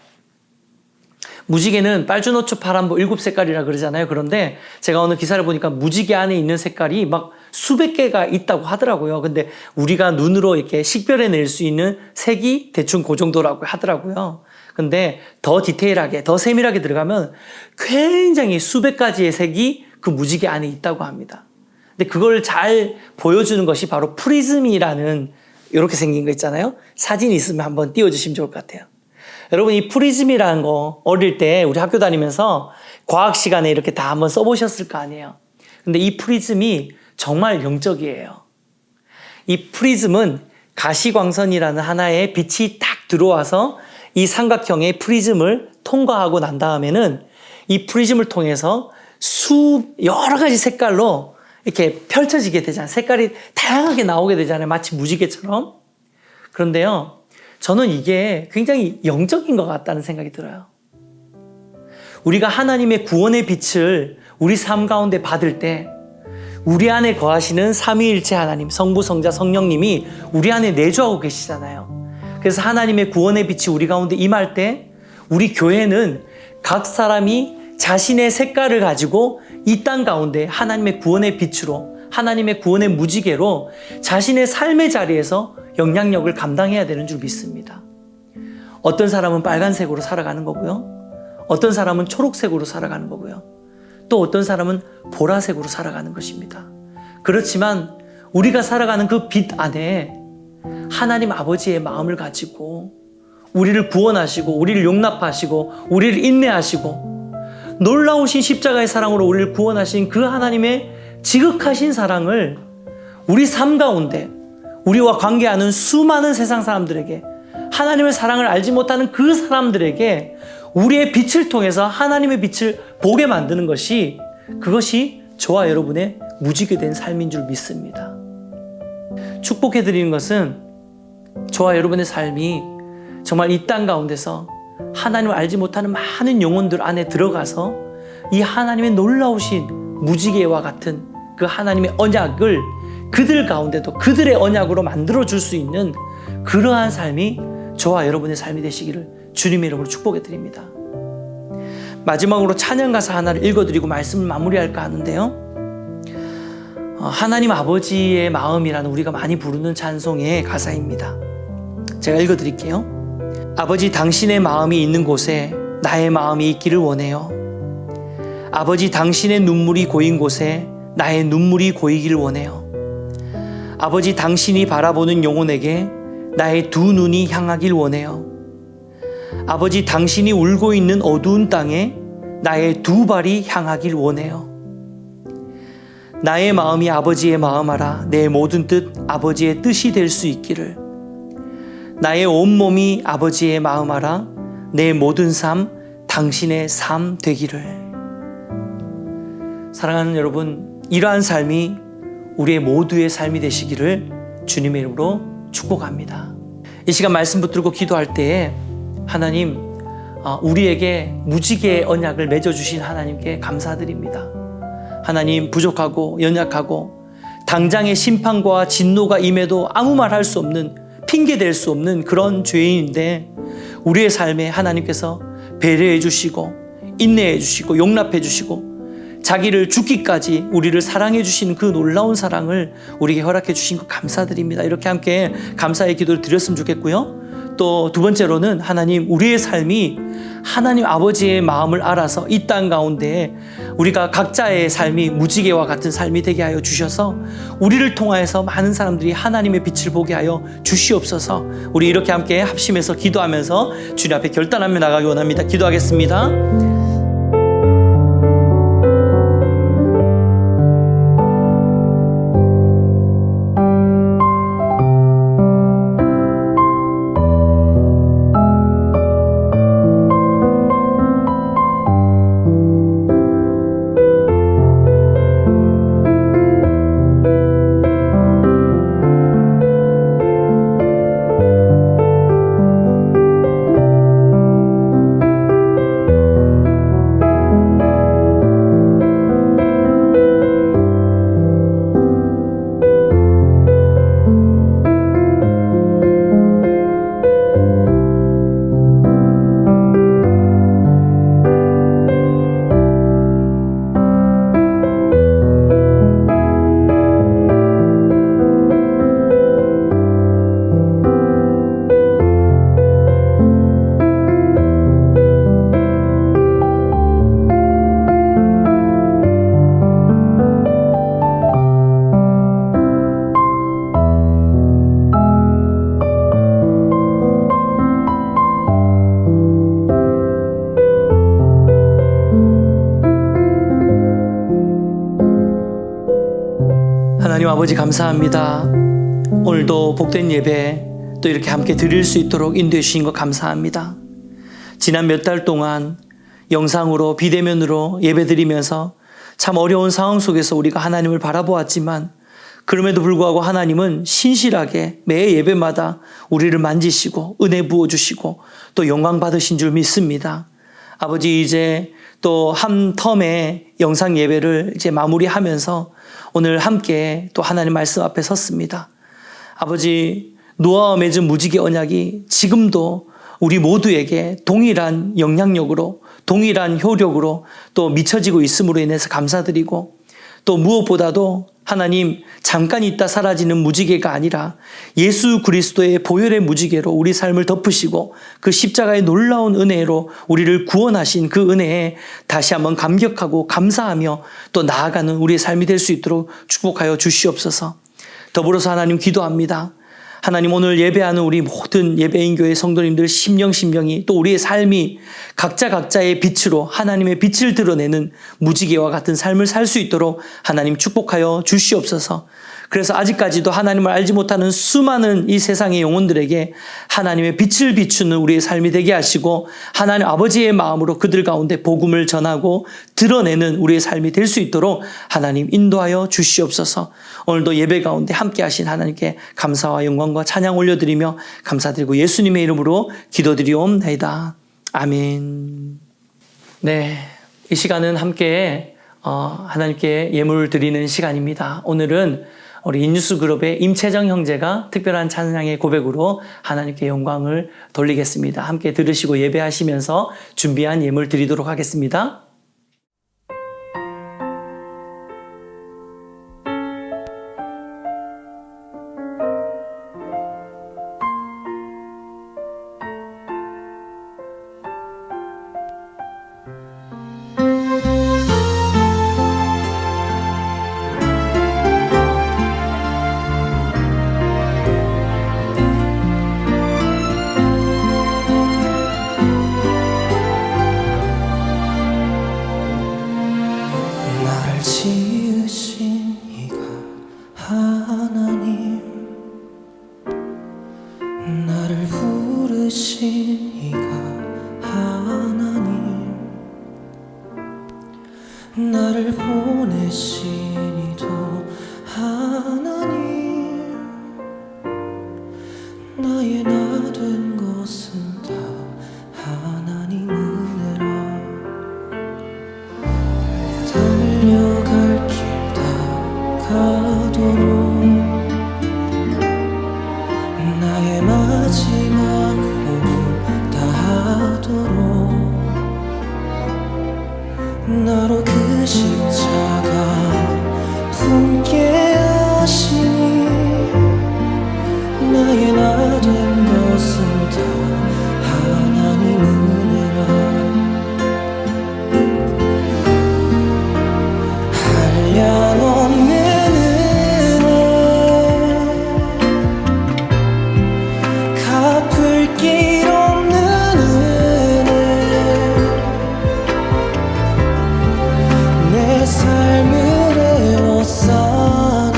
무지개는 빨주노초 파란보 7색깔이라 그러잖아요. 그런데 제가 오늘 기사를 보니까 무지개 안에 있는 색깔이 막 수백 개가 있다고 하더라고요. 근데 우리가 눈으로 이렇게 식별해낼 수 있는 색이 대충 그 정도라고 하더라고요. 근데 더 디테일하게, 더 세밀하게 들어가면 굉장히 수백 가지의 색이 그 무지개 안에 있다고 합니다. 근데 그걸 잘 보여주는 것이 바로 프리즘이라는 이렇게 생긴 거 있잖아요. 사진 있으면 한번 띄워주시면 좋을 것 같아요. 여러분, 이 프리즘이라는 거 어릴 때 우리 학교 다니면서 과학 시간에 이렇게 다 한번 써보셨을 거 아니에요. 근데 이 프리즘이 정말 영적이에요. 이 프리즘은 가시광선이라는 하나의 빛이 딱 들어와서 이 삼각형의 프리즘을 통과하고 난 다음에는 이 프리즘을 통해서 여러 가지 색깔로 이렇게 펼쳐지게 되잖아요. 색깔이 다양하게 나오게 되잖아요. 마치 무지개처럼. 그런데요, 저는 이게 굉장히 영적인 것 같다는 생각이 들어요. 우리가 하나님의 구원의 빛을 우리 삶 가운데 받을 때 우리 안에 거하시는 삼위일체 하나님, 성부, 성자, 성령님이 우리 안에 내주하고 계시잖아요. 그래서 하나님의 구원의 빛이 우리 가운데 임할 때 우리 교회는 각 사람이 자신의 색깔을 가지고 이 땅 가운데 하나님의 구원의 빛으로, 하나님의 구원의 무지개로 자신의 삶의 자리에서 영향력을 감당해야 되는 줄 믿습니다. 어떤 사람은 빨간색으로 살아가는 거고요. 어떤 사람은 초록색으로 살아가는 거고요. 또 어떤 사람은 보라색으로 살아가는 것입니다. 그렇지만 우리가 살아가는 그 빛 안에 하나님 아버지의 마음을 가지고 우리를 구원하시고 우리를 용납하시고 우리를 인내하시고 놀라우신 십자가의 사랑으로 우리를 구원하신 그 하나님의 지극하신 사랑을 우리 삶 가운데 우리와 관계하는 수많은 세상 사람들에게, 하나님의 사랑을 알지 못하는 그 사람들에게 우리의 빛을 통해서 하나님의 빛을 보게 만드는 것이, 그것이 저와 여러분의 무지개된 삶인 줄 믿습니다. 축복해드리는 것은 저와 여러분의 삶이 정말 이 땅 가운데서 하나님을 알지 못하는 많은 영혼들 안에 들어가서 이 하나님의 놀라우신 무지개와 같은 그 하나님의 언약을 그들 가운데도 그들의 언약으로 만들어줄 수 있는 그러한 삶이 저와 여러분의 삶이 되시기를 주님의 이름으로 축복해 드립니다. 마지막으로 찬양 가사 하나를 읽어드리고 말씀을 마무리할까 하는데요. 하나님 아버지의 마음이라는 우리가 많이 부르는 찬송의 가사입니다. 제가 읽어드릴게요. 아버지, 당신의 마음이 있는 곳에 나의 마음이 있기를 원해요. 아버지, 당신의 눈물이 고인 곳에 나의 눈물이 고이기를 원해요. 아버지, 당신이 바라보는 영혼에게 나의 두 눈이 향하길 원해요. 아버지, 당신이 울고 있는 어두운 땅에 나의 두 발이 향하길 원해요. 나의 마음이 아버지의 마음하라 내 모든 뜻 아버지의 뜻이 될 수 있기를. 나의 온몸이 아버지의 마음하라 내 모든 삶 당신의 삶 되기를. 사랑하는 여러분, 이러한 삶이 우리의 모두의 삶이 되시기를 주님의 이름으로 축복합니다. 이 시간 말씀 붙들고 기도할 때에 하나님, 우리에게 무지개의 언약을 맺어주신 하나님께 감사드립니다. 하나님, 부족하고 연약하고 당장의 심판과 진노가 임해도 아무 말 할 수 없는, 핑계댈 수 없는 그런 죄인인데 우리의 삶에 하나님께서 배려해 주시고 인내해 주시고 용납해 주시고 자기를 죽기까지 우리를 사랑해 주시는 그 놀라운 사랑을 우리에게 허락해 주신 것 감사드립니다. 이렇게 함께 감사의 기도를 드렸으면 좋겠고요. 또 두 번째로는 하나님, 우리의 삶이 하나님 아버지의 마음을 알아서 이 땅 가운데 우리가 각자의 삶이 무지개와 같은 삶이 되게 하여 주셔서 우리를 통하여서 많은 사람들이 하나님의 빛을 보게 하여 주시옵소서. 우리 이렇게 함께 합심해서 기도하면서 주님 앞에 결단하며 나가기 원합니다. 기도하겠습니다. 하나님 아버지, 감사합니다. 오늘도 복된 예배 또 이렇게 함께 드릴 수 있도록 인도해 주신 것 감사합니다. 지난 몇 달 동안 영상으로 비대면으로 예배 드리면서 참 어려운 상황 속에서 우리가 하나님을 바라보았지만 그럼에도 불구하고 하나님은 신실하게 매 예배마다 우리를 만지시고 은혜 부어주시고 또 영광 받으신 줄 믿습니다. 아버지, 이제 또 한 텀의 영상 예배를 이제 마무리하면서 오늘 함께 또 하나님 말씀 앞에 섰습니다. 아버지, 노아와 맺은 무지개 언약이 지금도 우리 모두에게 동일한 영향력으로, 동일한 효력으로 또 미쳐지고 있음으로 인해서 감사드리고, 또 무엇보다도 하나님, 잠깐 있다 사라지는 무지개가 아니라 예수 그리스도의 보혈의 무지개로 우리 삶을 덮으시고 그 십자가의 놀라운 은혜로 우리를 구원하신 그 은혜에 다시 한번 감격하고 감사하며 또 나아가는 우리의 삶이 될 수 있도록 축복하여 주시옵소서. 더불어서 하나님 기도합니다. 하나님, 오늘 예배하는 우리 모든 예배인교회 성도님들 심령이 또 우리의 삶이 각자의 빛으로 하나님의 빛을 드러내는 무지개와 같은 삶을 살 수 있도록 하나님 축복하여 주시옵소서. 그래서 아직까지도 하나님을 알지 못하는 수많은 이 세상의 영혼들에게 하나님의 빛을 비추는 우리의 삶이 되게 하시고 하나님 아버지의 마음으로 그들 가운데 복음을 전하고 드러내는 우리의 삶이 될 수 있도록 하나님 인도하여 주시옵소서. 오늘도 예배 가운데 함께 하신 하나님께 감사와 영광과 찬양 올려드리며 감사드리고 예수님의 이름으로 기도드리옵나이다. 아멘. 네, 이 시간은 함께 하나님께 예물 드리는 시간입니다. 오늘은 우리 인뉴스그룹의 임채정 형제가 특별한 찬양의 고백으로 하나님께 영광을 돌리겠습니다. 함께 들으시고 예배하시면서 준비한 예물 드리도록 하겠습니다. 지으신 이가 하나님, 나를 부르신 이가 하나님, 나를 보내신 이도 하나님, 나의 나 된 것은 다 하나님 은혜라. 달려갈 길 다 가도록 나의 마지막 호흡 다하도록 나로 그 십자가 품게 하시니 나의 나 된 것은 다 하나님 은혜라. 한량없는 은혜, 갚을 길 없는 은혜, 내 삶을 에워싸는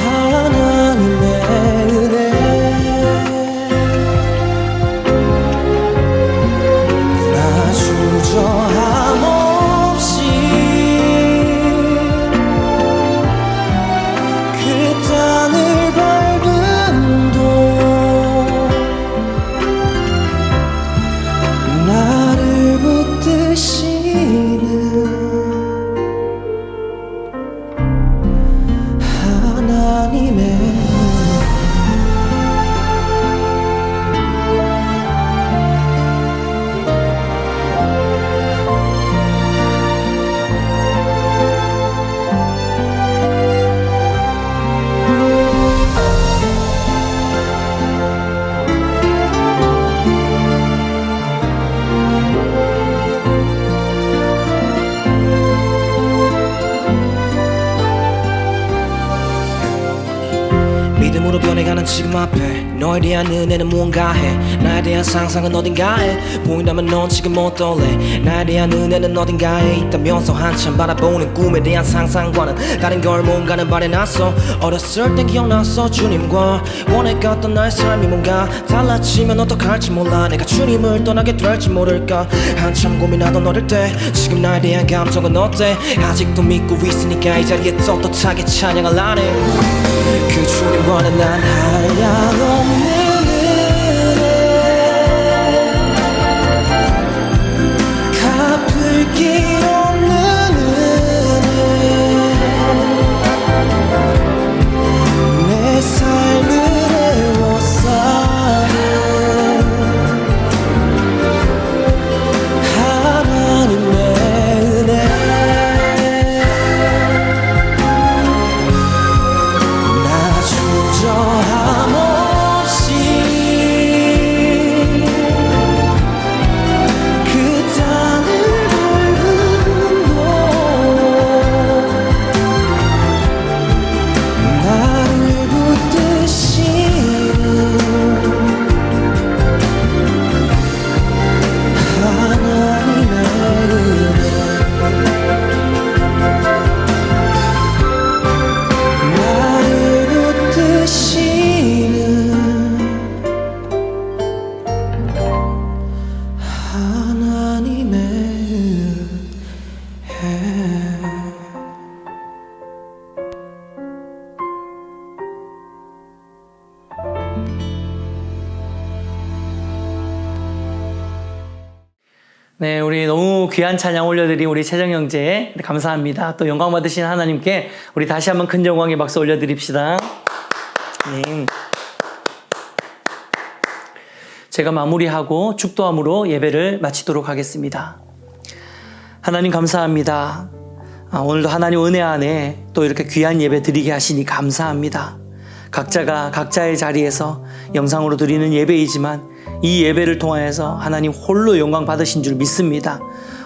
하나님의 은혜. 나 주저함 없이 그 땅을 밟음도 나를 붙드시는 하나님의 믿음으로 변해가는 지금 앞에 너에 대한 은혜는 무언가 해. 나에 대한 상상은 어딘가에 보인다면 넌 지금 어떨래. 나에 대한 은혜는 어딘가에 있다면서 한참 바라보는 꿈에 대한 상상과는 다른 걸 뭔가는 바래놨어. 어렸을 땐 기억났어. 주님과 원해갔던 나의 삶이 뭔가 달라지면 어떡할지 몰라. 내가 주님을 떠나게 될지 모를까. 한참 고민하던 어릴 때 지금 나에 대한 감정은 어때. 아직도 믿고 있으니까 이 자리에 떳떳하게 찬양을 하네. 그 주님과는 난 한량없는 은혜, 갚을 길 없는 은혜, 내 삶을 에워싸는 하나님의 은혜. 주저함 없이 그 땅을 밟음도 나를 붙드시는 하나님의 은혜. 나를 붙드시는 하나님의 은혜. 네, 우리 너무 귀한 찬양 올려드린 우리 채정 형제 감사합니다. 또 영광 받으신 하나님께 우리 다시 한번 큰 영광의 박수 올려드립시다. 네. 제가 마무리하고 축도함으로 예배를 마치도록 하겠습니다. 하나님 감사합니다. 오늘도 하나님 은혜 안에 또 이렇게 귀한 예배 드리게 하시니 감사합니다. 각자가 각자의 자리에서 영상으로 드리는 예배이지만 이 예배를 통하여서 하나님 홀로 영광 받으신 줄 믿습니다.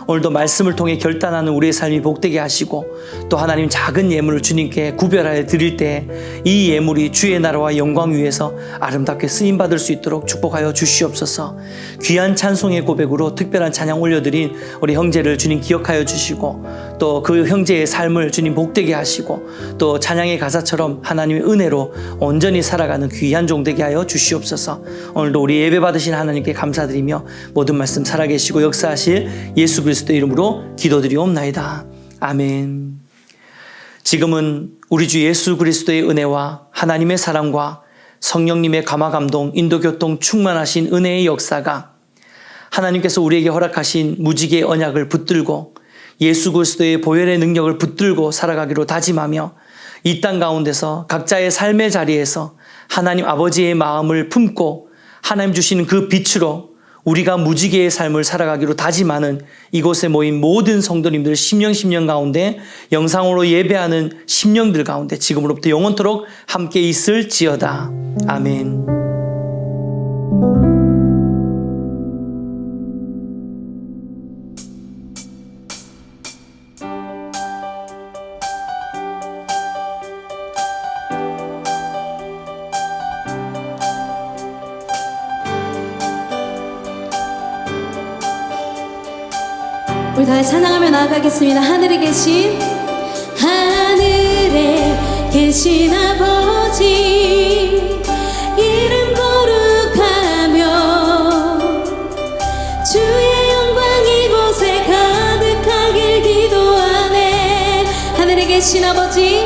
오늘도 말씀을 통해 결단하는 우리의 삶이 복되게 하시고 또 하나님 작은 예물을 주님께 구별하여 드릴 때 이 예물이 주의 나라와 영광 위에서 아름답게 쓰임받을 수 있도록 축복하여 주시옵소서. 귀한 찬송의 고백으로 특별한 찬양 올려드린 우리 형제를 주님 기억하여 주시고 또 그 형제의 삶을 주님 복되게 하시고 또 찬양의 가사처럼 하나님의 은혜로 온전히 살아가는 귀한 종 되게 하여 주시옵소서. 오늘도 우리 예배 받으신 하나님께 감사드리며 모든 말씀 살아계시고 역사하실 예수 그리스도의 이름으로 기도드리옵나이다. 아멘. 지금은 우리 주 예수 그리스도의 은혜와 하나님의 사랑과 성령님의 감화감동, 인도교통 충만하신 은혜의 역사가 하나님께서 우리에게 허락하신 무지개의 언약을 붙들고 예수 그리스도의 보혈의 능력을 붙들고 살아가기로 다짐하며 이 땅 가운데서 각자의 삶의 자리에서 하나님 아버지의 마음을 품고 하나님 주시는 그 빛으로 우리가 무지개의 삶을 살아가기로 다짐하는 이곳에 모인 모든 성도님들 심령 가운데 영상으로 예배하는 심령들 가운데 지금으로부터 영원토록 함께 있을지어다. 아멘. 우리 다 찬양하며 나아가겠습니다. 하늘에 계신 아버지 이름 거룩하며 주의 영광 이곳에 가득하길 기도하네. 하늘에 계신 아버지